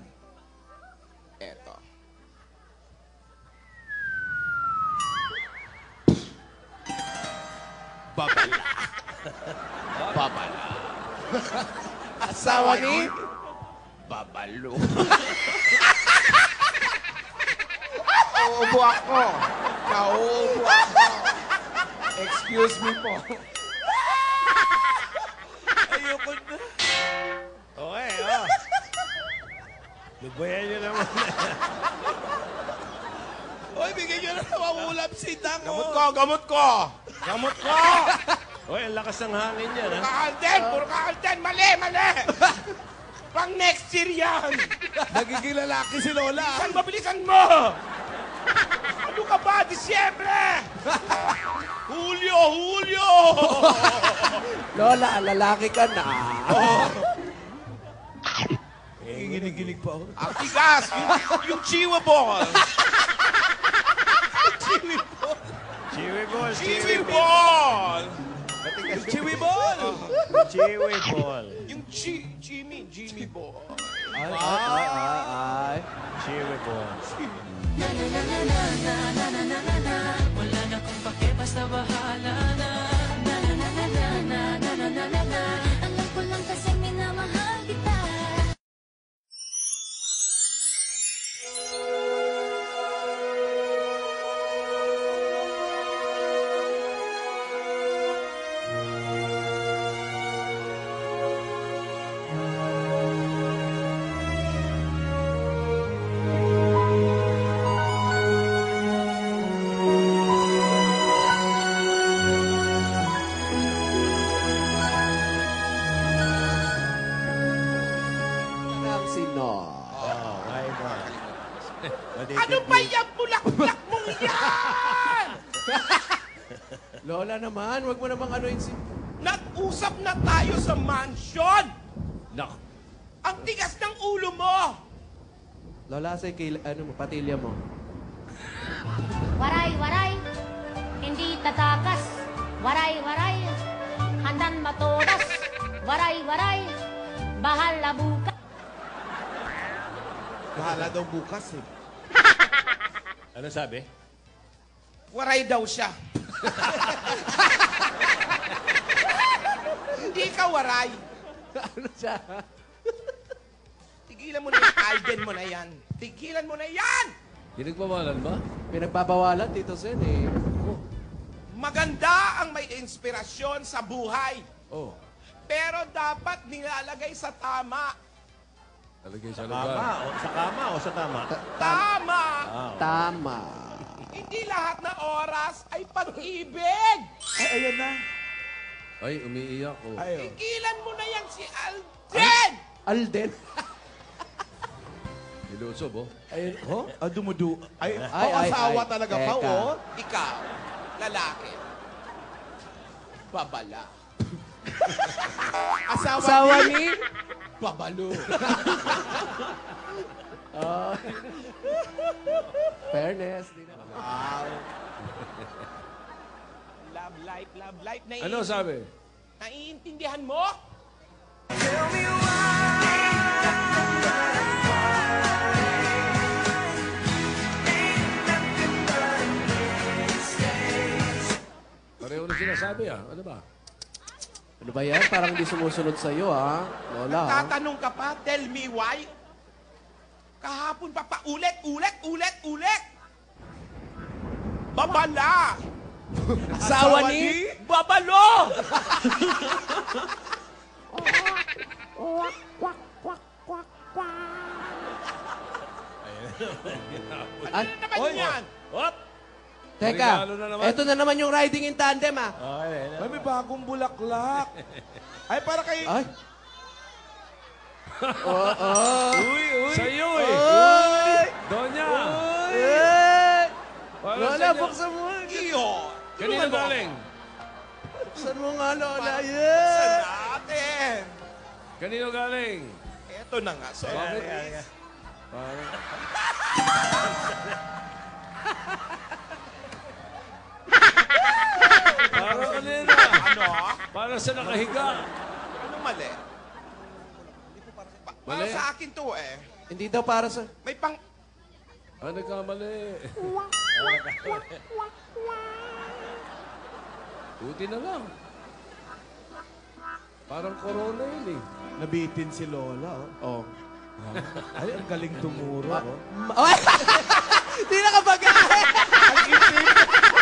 Eto. Babala. Babala. Asawa ni? Babalo. Nauubo ako. Nauubo ako. Excuse me po. Ayoko na. Okay, oh. Lubayan nyo naman. Oy, bigyan nyo na mawulap si Dang. Gamot ko, gamot ko. Gamot ko. Oy, ang lakas ng hangin yan, ha? Kaalden, puro kaalden. Mali, mali. Pang next year yan. Nagiging lalaki si Lola. Bilisan mo, bilisan mo. Ano ka ba? Disyembre. Hulyo, Hulyo. Lola, lalaki ka na. Ginig-ginig pa ako. Ang tigas, yung chiwa ball. Chiwi ball, Chiwi ball. Chiwi ball! Chiwi ball. Yung Jimmy ball. Ay. Chiwi ball. wala na kung pake, basta bahala na. Alam ko lang kasi minamahal kita. Ano ba yung bulak-bulak mong yan? Lola naman, wag mo namang anuin si... Nag-usap na tayo sa mansion! Nak. Ang tigas ng ulo mo! Lola, sa patilya mo. Waray, waray, hindi tatakas. Waray, waray, handan matodas. Waray, waray, bahal na bukas. Bahala daw bukas eh. Ano sabi? Waray daw siya. Hindi ka waray. Ano siya? Tigilan mo na yung Alden mo na yan. Tigilan mo na yan! Pinagbawalan ba? Pinagbabawalan, Tito Sen eh. Maganda ang may inspirasyon sa buhay. Oh. Pero dapat nilalagay sa tama. Talagay sa Tama. lugar. O, sa kama o sa tama? Tama! Tama. Hindi lahat na oras ay pag-ibig! Ay, ayan na. Ay, umiiyak ko. Tigilan mo na yan si Alden! Alden. Nilusob, oh. Ayun. Oh? Dumudu. Ay, Ay, asawa ay. talaga Teka. pa, oh. Ikaw, lalaki. Babala. Asawa ni? Babalo. Fairness. Di na. Love life. Ano sabi? Naiintindihan mo? Pareho na sinasabi, ah. Ano ba? Ano ba yan? Parang di sumusunod sa'yo, ha? Lola, ha? Tatanong ka pa, tell me why? Kahapon pa ulit. Babala! Asawa ni? Babalo! Ano naman yan? Hop! Teka, Regalo na naman. eto na naman yung riding in tandem, ha? Ay, may bagong bulaklak. Ay, para kay... Ay. Oo. Uy! Sa'yo, eh! Uy! Donya! Uy! Para Lola, sa inyo. buksan mo. Iyo! Kanino galing? Buksan mo nga, Lola. Sa Yeah! natin! Kanino galing? Eto na nga, sir. Bakit? Parang... Parang kanina. Ano? Para sa nakahiga. Ano mali? Para Mali? sa akin to eh. Hindi daw para sa... May pang... Ah, nagkamali. Buti na lang. Parang corona yun, eh. Nabitin si Lola, oh. Ay, ang galing tumuro, oh. Ay! Di nakapag-ahe! Ang itim!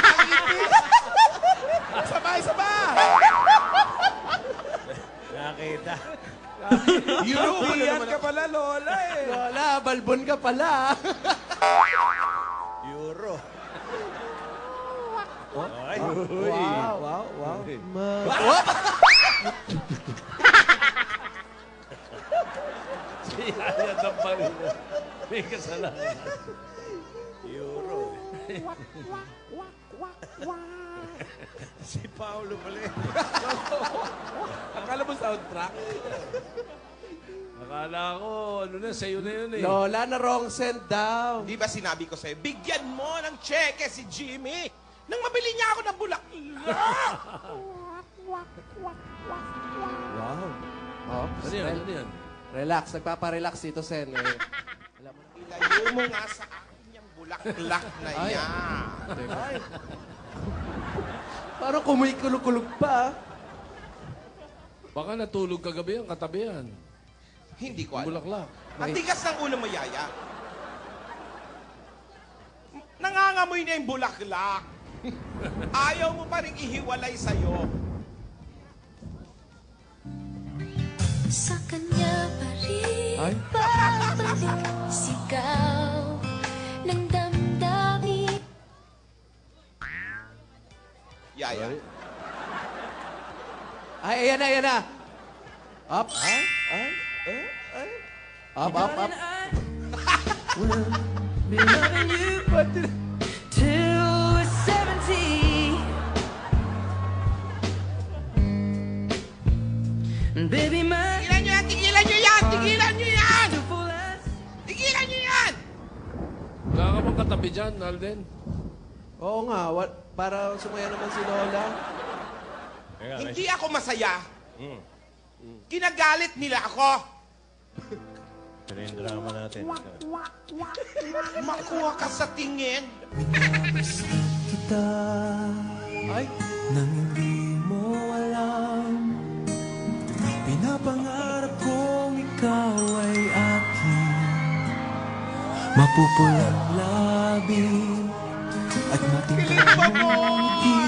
Ang itim! Sabay! Nakita. European ka pala, Lola, eh. Lola, balbon ka pala. Euro. Ay. Wow. Siyaya ng Panginoon. May kasalanan. Euro. Si Paolo pala eh. Akala mo soundtrack? Akala ko, ano na, sa'yo na yun, eh. Lola, na wrong send daw. Di ba sinabi ko sa'yo, bigyan mo ng cheque si Jimmy nang mabili niya ako ng bulaklak! Wow. Oh, Ano yan? Ano yan? Relax. Nagpaparelax dito, Sen. Alam mo na. Ilayo mo nga sa akin yung bulaklak na Ay. yan. Ay. Parang kumikulog-kulog pa. Baka natulog kagabi ang katabi yan. Hindi ko alam. Bulaklak. Ang tigas ng ulo mo, Yaya. Nangangamoy na yung bulaklak. Ayaw mo pa rin ihiwalay sa'yo. Sa kanya pa rin Ay. babalik sigaw ng damdamin. Yaya. Ay, ayan na. Up. Up. be loving you till we're 70. And baby, my Tigilan nyo yan! Tigilan nyo yan! Tigilan nyo yan! Wala ka bang katabi dyan, Alden? Oo nga, para sumaya naman si Lola. Hindi ako masaya. Kinagalit nila ako. Ito yung drama natin. Makuha ka sa tingin. Kita nang hindi mo alam. Pinapangarap kong ikaw ay akin. Mapupulang labi at matingkang ngiti.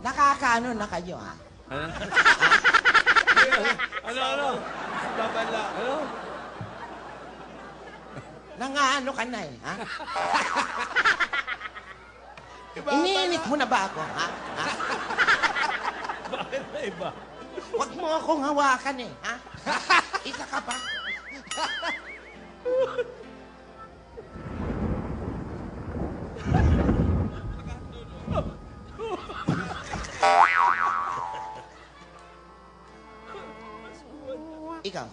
Nakakaano na kayo, ha? Ano? Babala. Ano? Nangaano ka na eh, ha? Iniinit mo na ba ako, ha? Bakit na iba? Huwag mo akong hawakan eh, ha? Isa ka pa. Ikaw.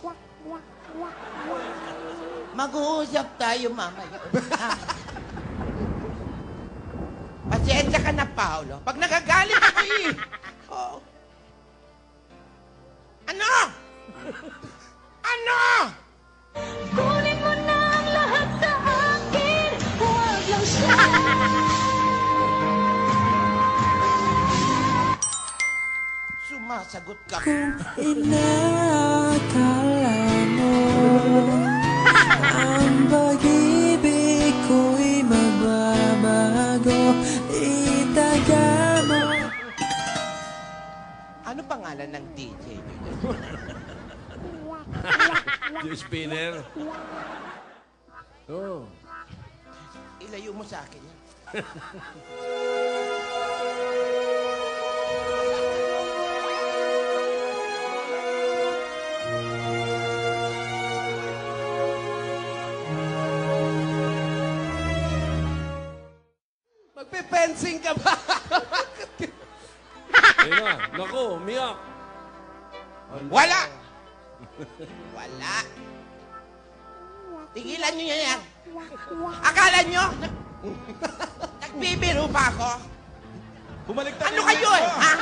Mag-uusap tayo mamaya. Ha? Pasensya ka na, Paolo. Pag nagagalit ako eh. Oh. Ano? Ano? Kunin mo na ang lahat sa akin. Huwag lang siya. Sumasagot ka. Kung inakala mo ang pag-ibig ko'y magbabago, itaga mo. Ano pangalan ng DJ niyo? Yung spinner. Oh. Ilayo mo sa akin yan. Magpe-fencing ka ba? Ayun na. Naku, umiyak. Wala! Wala. Tigilan nyo yan. Akala nyo? Nagbibiro pa ako? Bumaliktad Ano kayo eh, ha?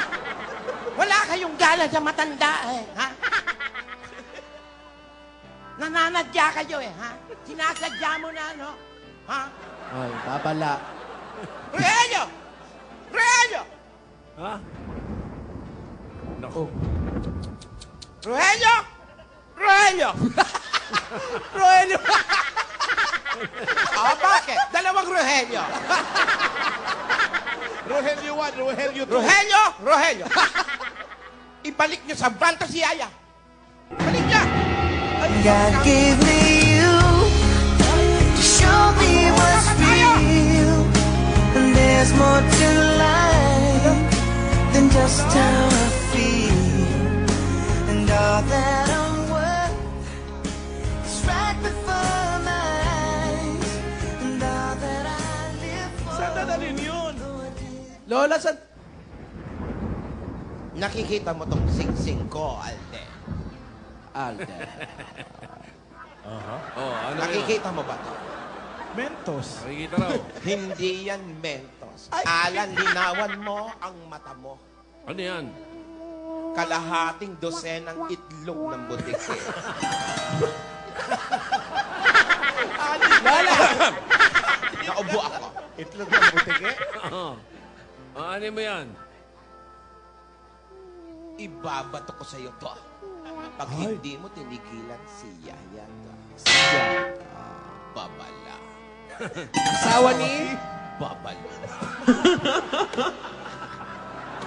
Wala kayong gala sa matanda eh, ha? Nananadya kayo eh, ha? Sinasadya mo na, no? Ha? Ay, babala. Rogelio! Rogelio! Ha? Naku. Rogelio! Rogelio! Rogelio! Bakit? Dalawang Rogelio. Rogelio 1, Rogelio 2. Rogelio! Rogelio! Ibalik nyo sa banta si Yaya. Balik niya! God gave me you to show me what's real. And there's more to life than just how I feel. And all that I'm worth is right before my eyes. And all that I live for. Saan dadalhin yun? Lola, saan? Nakikita mo tong sing-sing ko, Alde. Alden. Oh, ano Nakikita mo ba to? Mentos. Nakikita raw. Hindi yan Mentos. Alan, linawan mo ang mata mo. Ano yan? Kalahating dosenang itlog ng butike. Lola! Naubo ako. Itlog ng butike? Ano mo yan? Ibabato ko sa'yo to. Pag hindi mo tinigilan si Yaya to. Babala. Asawa ni? Babala.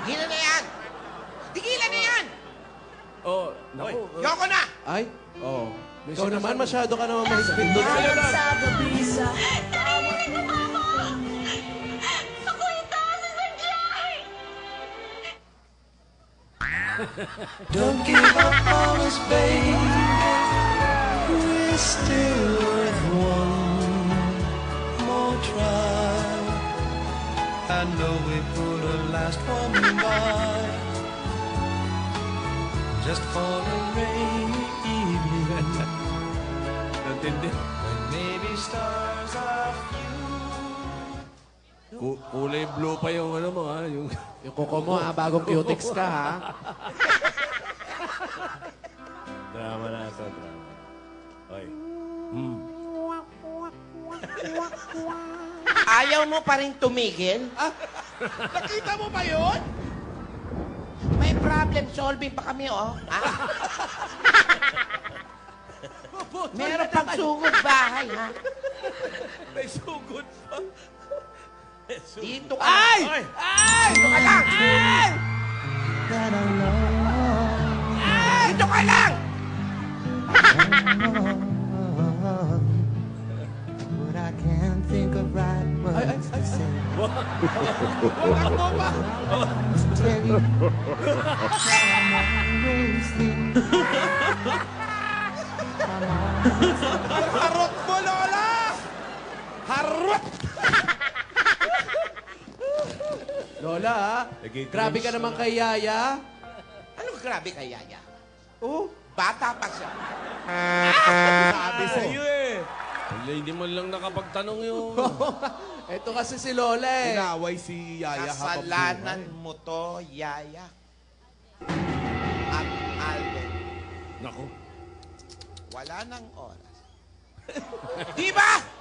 Tigilan na yan! Tigilan na yan! Oh, naku. Yoko na! Ay, oh. Ikaw naman, masyado ka naman mahigpit doon. Sa gabi sa Narinig mo ba ako? Ako ito, sasadyay! Don't give up on us, babe. We're still worth one more try. I know we put a last one by, just for a rainy evening. When maybe stars are few. Kulay blue pa yung ano mo, ha? Yung kuko mo, ha? Bagong cutics ka, ha? Drama na ito, drama. Oy. Ayaw mo pa rin tumigil? Nakita mo ba yun? May problem solving pa kami, oh. Meron pang sugod bahay, ha? May sugod pa. Dito ka. Ay! Ay! Dito ka lang! Ay! Ay! Dito ka lang! But I can't think of right words to say. Wag mo pa! Tell you I'm always thinking. Harot mo, Lola! Harot! Lola, ha? Grabe ka naman kay Yaya. Anong grabe kay Yaya? Oh, bata pa siya. Sabi sa iyo eh. Hindi mo lang nakapagtanong yung... Ito kasi si Lola eh. Inaway si Yaya habang Kasalanan mo to, Yaya. At Alden. Naku. Wala nang oras. Di ba?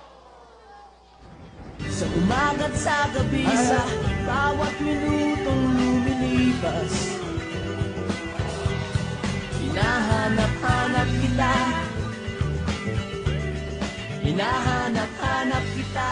Sa umaga't sa gabi, sa bawat minutong lumilipas, hinahanap-hanap kita, hinahanap-hanap kita.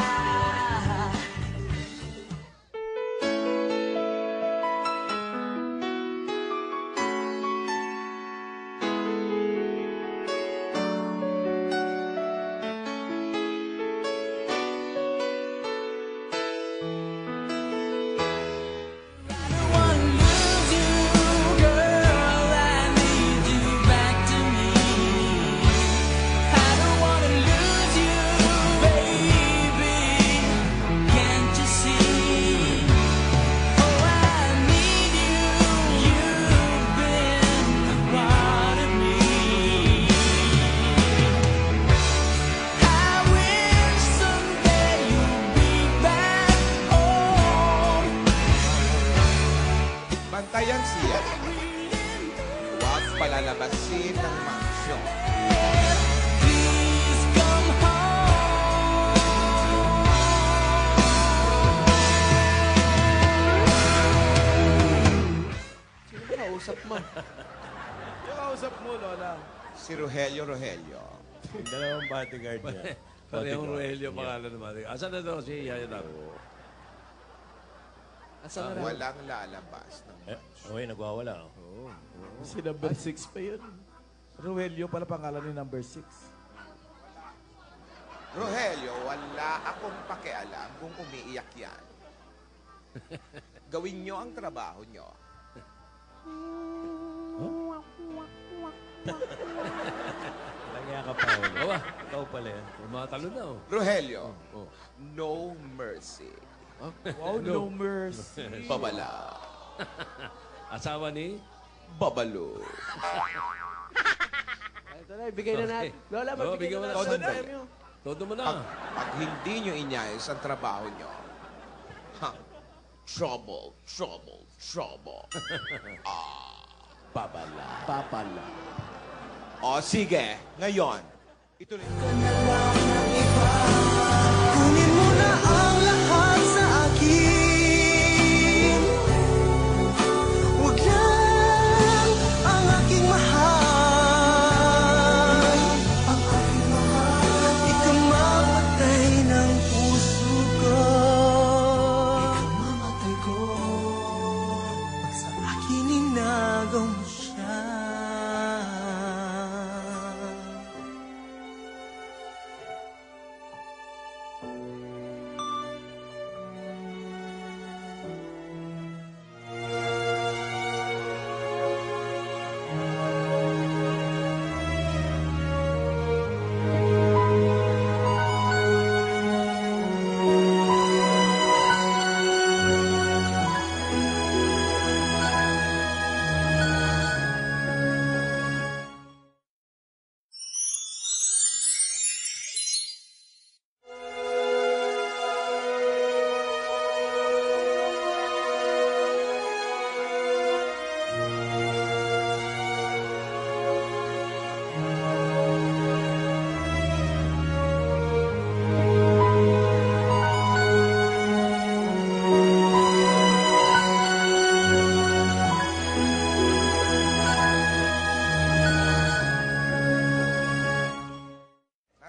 Bantayan siya. Huwag palalabasin ng mansyon. Sino ba kausap mo? Yung kausap mo, Lola. Si Rogelio. Yung dalawang bodyguard niya. Parehong Rogelio pangalan naman. Asan na daw si Yaya Dapo? Asan na Walang lalabas ng Okay, nagwawala. Si number 6 pa yun. Rogelio pala pangalan ni number 6. Rogelio, wala akong pakialam kung umiiyak yan. Gawin nyo ang trabaho nyo. Langya ka pa. Awa. Ikaw pala yan. Tumatalo na oh. Rogelio, no mercy. Wow, no mercy. Babala. Asawa ni? Babalo. Ito na, ibigay na natin. Lola, magbigay na Todo natin. ba? Premium. Todo mo na. Pag hindi nyo inyayos ang trabaho nyo, trouble. Babala. O sige, ngayon, ituloy. Kunin mo na ang lahat sa akin. Huwag lang ang aking mahal. Ang aking mahal. Ikamamatay ng puso ko. Ikamamatay ko. Pag sa akin inagaw mo siya.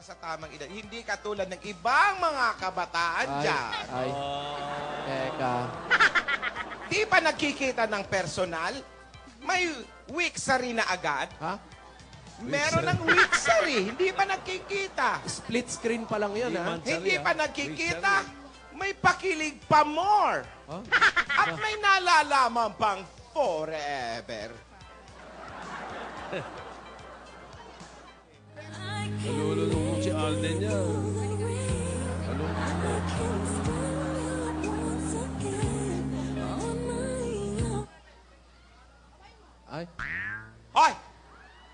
sa tamang edad. Hindi katulad ng ibang mga kabataan dyan. Ay. Teka. Di pa nagkikita ng personal? May wiksary na agad? Ha? Meron ng wiksary. Hindi pa nagkikita. Split screen pa lang yun, ha? Hindi pa nagkikita. May pakilig pa more. Huh? At may nalalaman pang forever. Nalulunod si Alden niya. Ay. Hoy!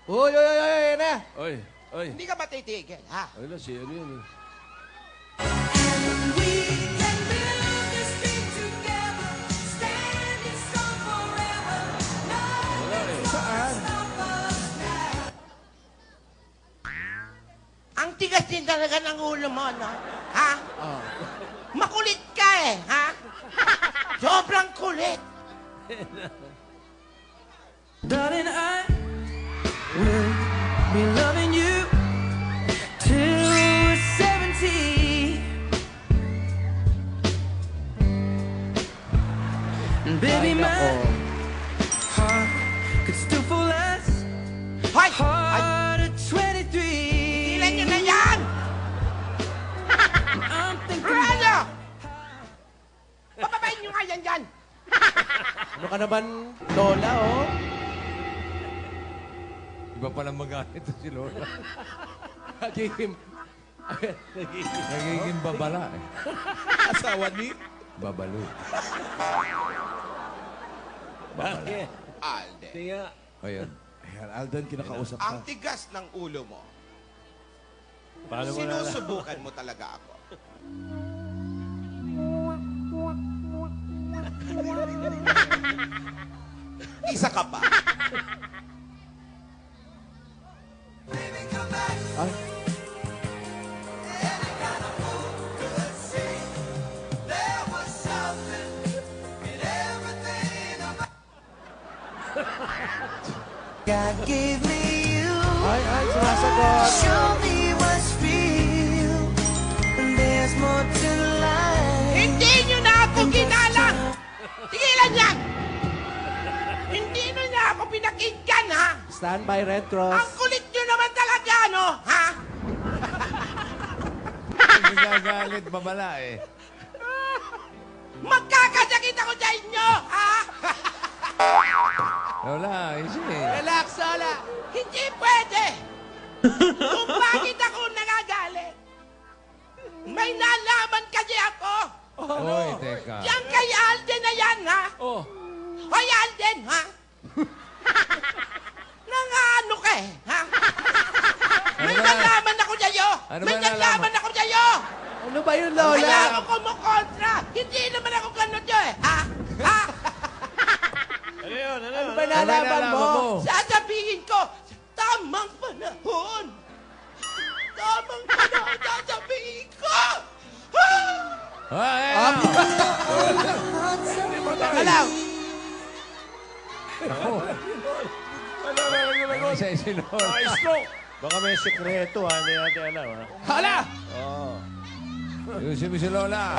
Uy, uy, uy, uy, na! Oy, oy. Hindi ka ba titigil, ha? Ay na, si ano yun eh. Ang tigas din talaga ng ulo mo, no? Ha? Oh. Makulit ka eh, ha? Sobrang kulit. Darling, I will be loving you till we're 70. And baby, my heart could still fall less hard at 23. Ilan nyo na yan? I'm thinking Rado! Papabayin nyo nga yan dyan. Ano ka naman, Lola, oh? Iba palang magalit si Lola. Nagiging... Nagiging babala eh. Asawa ni? Babalo. Bakit? Alden. Tinga. Ayan. Ayan, Alden, kinakausap Ang ka. tigas ng ulo mo. Paano mo Sinusubukan mo talaga ako. Isa ka pa. Ay. God gave me you. Ay, sumasagot. Show me what's real. And there's more to life. Hindi nyo na ako kinala! Tigilan yan! Hindi nyo na ako pinakinggan, ha? Stand by, Red Cross. Ang kulit nyo naman talaga, no? Ha? Nagagalit, babala eh. Magkakasakit ako sa inyo, ha? Lola, easy. Relax, Lola. Hindi pwede! Kung bakit ako nagagalit, may nalaman kasi ako. Oy, teka. Yan kay Alden na yan, ha? Oh. Hoy, Alden, ha? Nangano ka eh, ha? May nalaman ako sa'yo! Ano May ba nalaman? nalaman ako sa'yo! Ano ba yun, Lola? Kaya ako kumukontra! Hindi naman ako ganun yun, eh, ha? Ha? Ano yun? Ano ba nalaman mo? Sasabihin ko, tamang panahon! Tamang panahon, sasabihin ko! Ay, Teka lang. Ano sa si Lola? Baka may sekreto ha, hindi natin alam ha. Hala! Oo. Ayusin mo si Lola.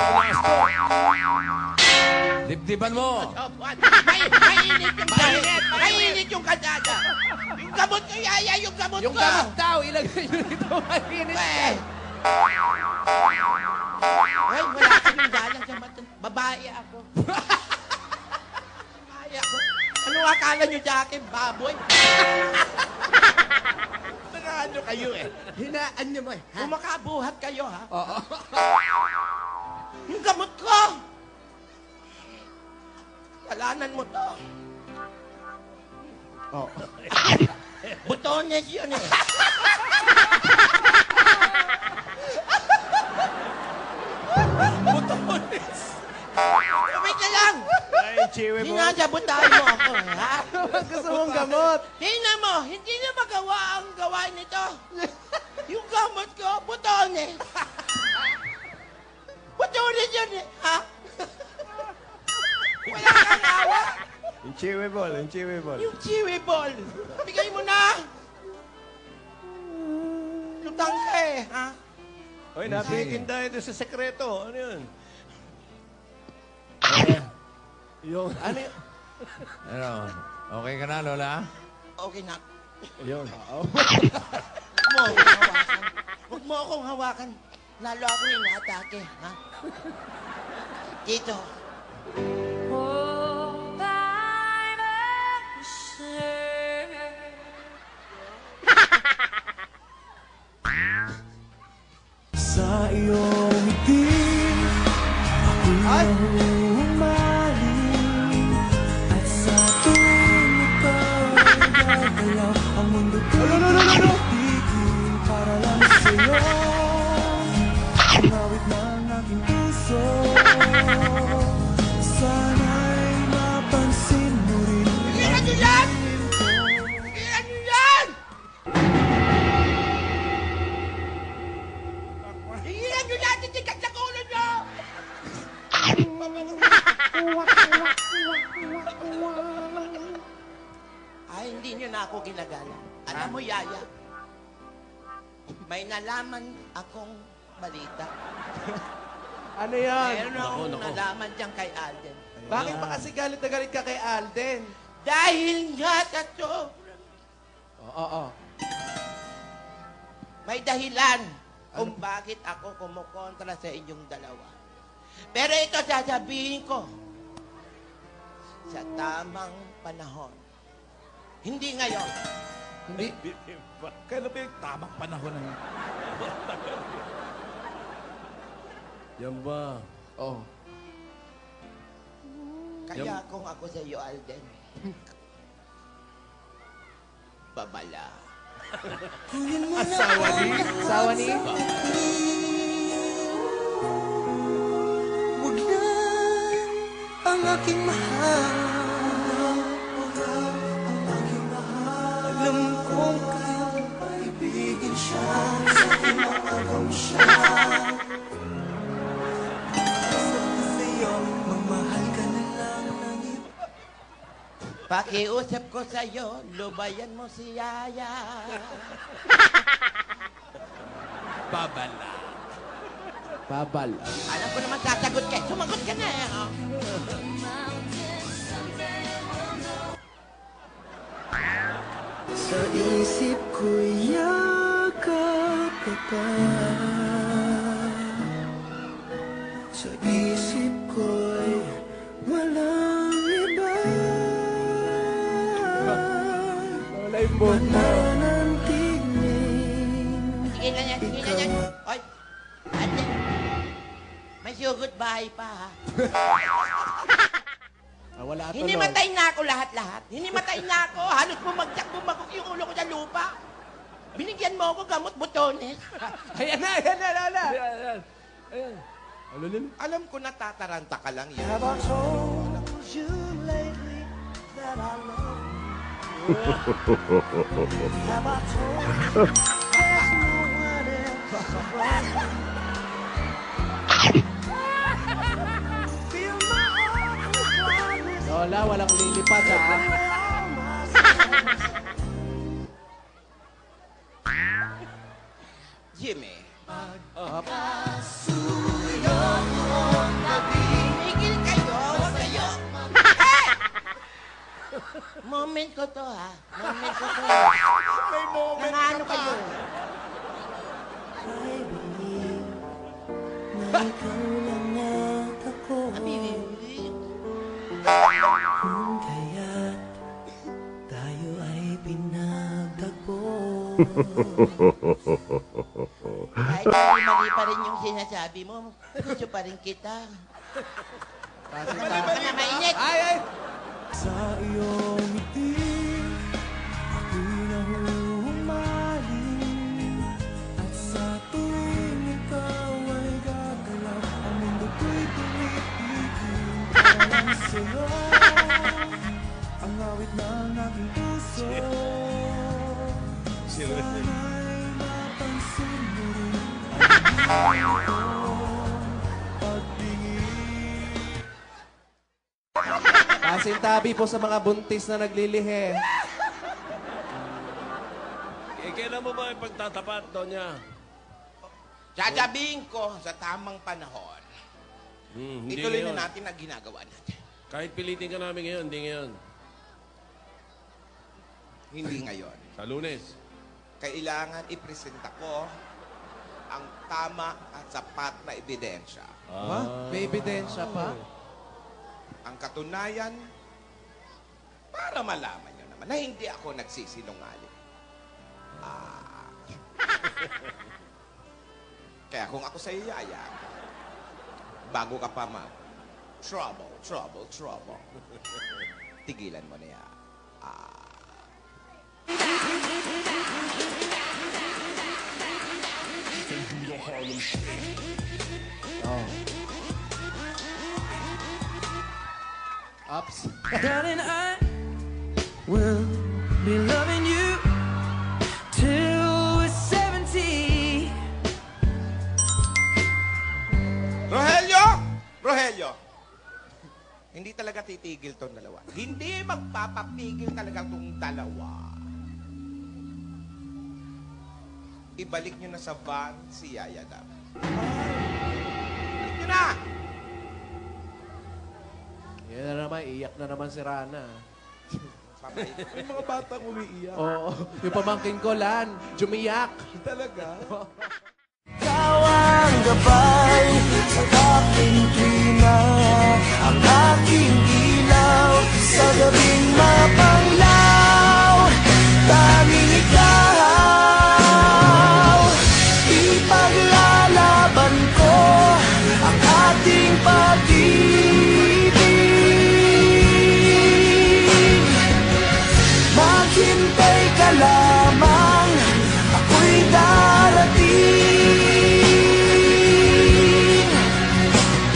Dibdiban mo. Mainit yung mainit! Mainit yung kadada! Yung gamot ko, yaya, yung gamot Yung ko! gamot daw, ilagay nyo dito. Mainit. Eh! Ay, wala kaming galang sa mata. Babae ako. Babae ako. Ano akala nyo sa akin, baboy? Ano kayo eh? Hinaan nyo mo eh. Kumakabuhat kayo ha? Oo. Yung gamot ko! Kalanan mo to. Oh. Butones yun eh. Butones. Wait na lang. Ay, chiwe mo. Sinasabutahin mo ako eh, ha? Gusto mong gamot. Tingnan mo, hindi na magawa ang gawain nito. Yung gamot ko, butones. Butones yun eh, ha? Wala kang awa. Yung chiwe ball, yung chiwe ball. Yung chiwi ball. Bigay mo na. Lutang ka eh. ha? Hoy, napikin tayo doon sa sekreto. Ano yun? Yung... Ano yun? Ano? Okay ka na, Lola? Okay na. Yun. Huwag mo akong hawakan. Lalo ako inaatake, ha? Dito. Sa iyong ngiti, ako'y nahuhumaling. At sa tuwing ikaw ay gagalaw, ang mundo ko'y titigil para lang sa'yo. Ang awit ng aking puso, sana'y mapansin mo rin. Ilan nyo yan! Ilan nyo yan! Ilan nyo yan! Titikat sa ulo nyo! Ay, hindi nyo na ako ginagala. Alam mo, Yaya, may nalaman akong balita. Ano yan? Meron akong nalaman dyan kay Alden. Bakit pa kasi galit na galit ka kay Alden? Dahil nga sa sobrang... Oo. May dahilan kung bakit ako kumukontra sa inyong dalawa. Pero ito sasabihin ko sa tamang panahon. Hindi ngayon. Hindi. Kailan ba yung tamang panahon na yun? Yan ba? Oo. Kaya kung ako sa iyo, Alden, babala. Asawa ni? Asawa ni? Huwag na ang aking mahal. Alam kong kaibigin siya sa tinatawag siya. Sabi sa'yo, mamahal ka na lang ng iba. Pakiusap ko sa iyo, lubayan mo si Yaya. Babala. Babala. Alam ko naman sasagot ka. Sumagot ka na. Oh. Sa isip ko'y yakap ka pa. Sa isip ko'y walang iba. Wala yung buhok mo. Sige na yan, sige na yan. Oy, Alden, may sugot bahay pa, ha? Wala to, Hinimatay na ako lahat-lahat. Hinimatay na ako. Halos bumagsak yung ulo ko sa lupa. Binigyan mo ako gamot butones. Ayan na, ayan na, ayan na. Ayan. Alam ko natataranta ka lang yan. Have I told you lately that I love you? Have I told you there's no one else around you? Feel my heart with gladness. Lola, walang lilipad, ha? Jimmy. Tigil kayo, huwag kayo. Hey! Moment ko to, ha? Moment ko to. May moment Nangano ka kayo? Na ikaw lang at ako. Kung kaya't tayo ay pinagtagpo. Kahit mali pa rin yung sinasabi mo, gusto pa rin kita. Mali pa na mainit. Ay, ay! Sa iyong ngiti, ako'y nahuhumaling. At sa tuwing ikaw ay gagalaw, ang mundo ko'y tumitigil para lang sa'yo. Ang awit ng aking puso, sana'y mapansin mo rin ang iyong pagtingin. Pasintabi po sa mga buntis na naglilihi. Kailan mo ba ipagtatapat, Donya? Sasabihin ko sa tamang panahon. Hindi Ituloy ngayon. na natin ang ginagawa natin. Kahit pilitin ka namin ngayon, hindi ngayon. Hindi ngayon. Sa Lunes. Kailangan ipresenta ko ang tama at sapat na ebidensya. May ebidensya pa? Ang katunayan, para malaman nyo naman na hindi ako nagsisinungaling. Kaya kung ako sa iyo, Yaya, bago ka pa trouble, tigilan mo na yan. Ups. Darling, I will be loving you till we're 70. Rogelio! Hindi talaga titigil tong dalawa. Hindi magpapapigil talaga tong dalawa. Ibalik nyo na sa van si Yaya Dab. Ibalik nyo na! Yan na naman, iyak na naman si Rana. Yung mga batang umiiyak. Oo. Yung pamangkin ko, Lan, jumiyak. Talaga? Ikaw ang gabay sa aking tuwina, ang aking ilaw sa gabing mapanglaw. Tanging ikaw, ipaglalaban ko ang ating pag-ibig. Maghintay ka lamang, ako'y darating.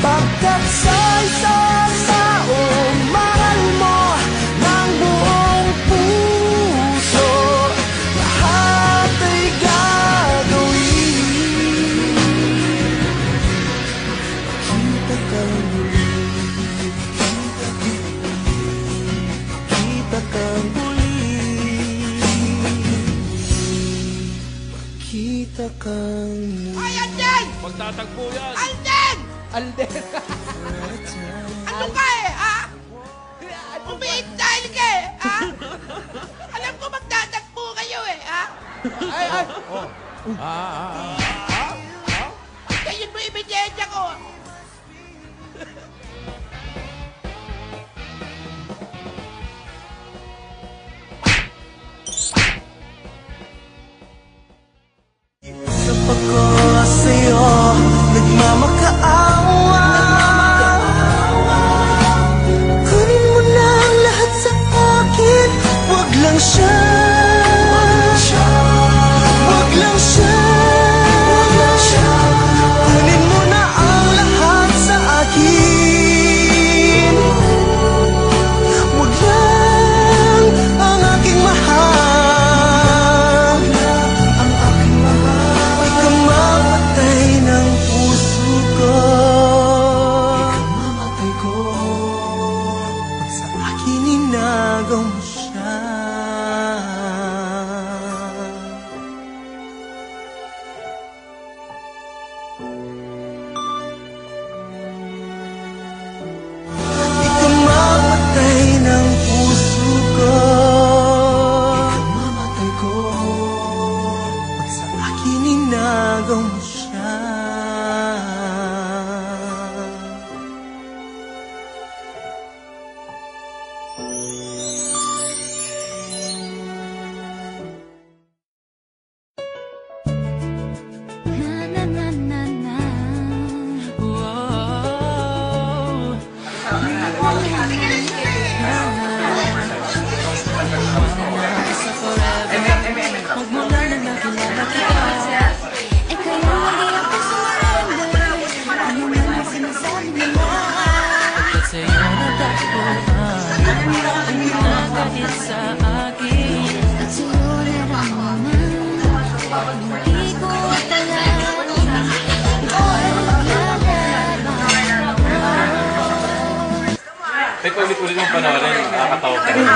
Pagkat sa isang taong mahal mo ng buong puso, lahat ay gagawin. Kita kang muli, kita kang muli, kita kang muli. Ay, Alden! Magtatagpo yan! Alden! Alden! Ano ka ha? Umiit dahil ka ha? Alam ko magdadagpo kayo ha? Ay! Kayon mo ebidensya ko. Sa pagko sa'yo, nagmamakaawa. Kunin mo na ang lahat sa akin, wag lang siya. Wag lang siya. Kunin mo na ang lahat sa akin, wag lang ang aking mahal. Ikamamatay ng puso ko, ikamamatay ko, pag sa akin inagaw mo siya. Ikamamatay ng puso ko, ikamamatay ko, pag sa akin inagaw mo siya. Na na na na. Magmula na nakilala kita, Eh kaya lagi ako sumurrender. Ano man ang sinasabi nila. at sa'yo natagpuan ang ginagalit sa akin. At sa'yo nararamdaman. Hindi ko talaga. Ikaw ay naglalaban. Kahit ulit-ulit mong panoorin, nakakatawa pa rin.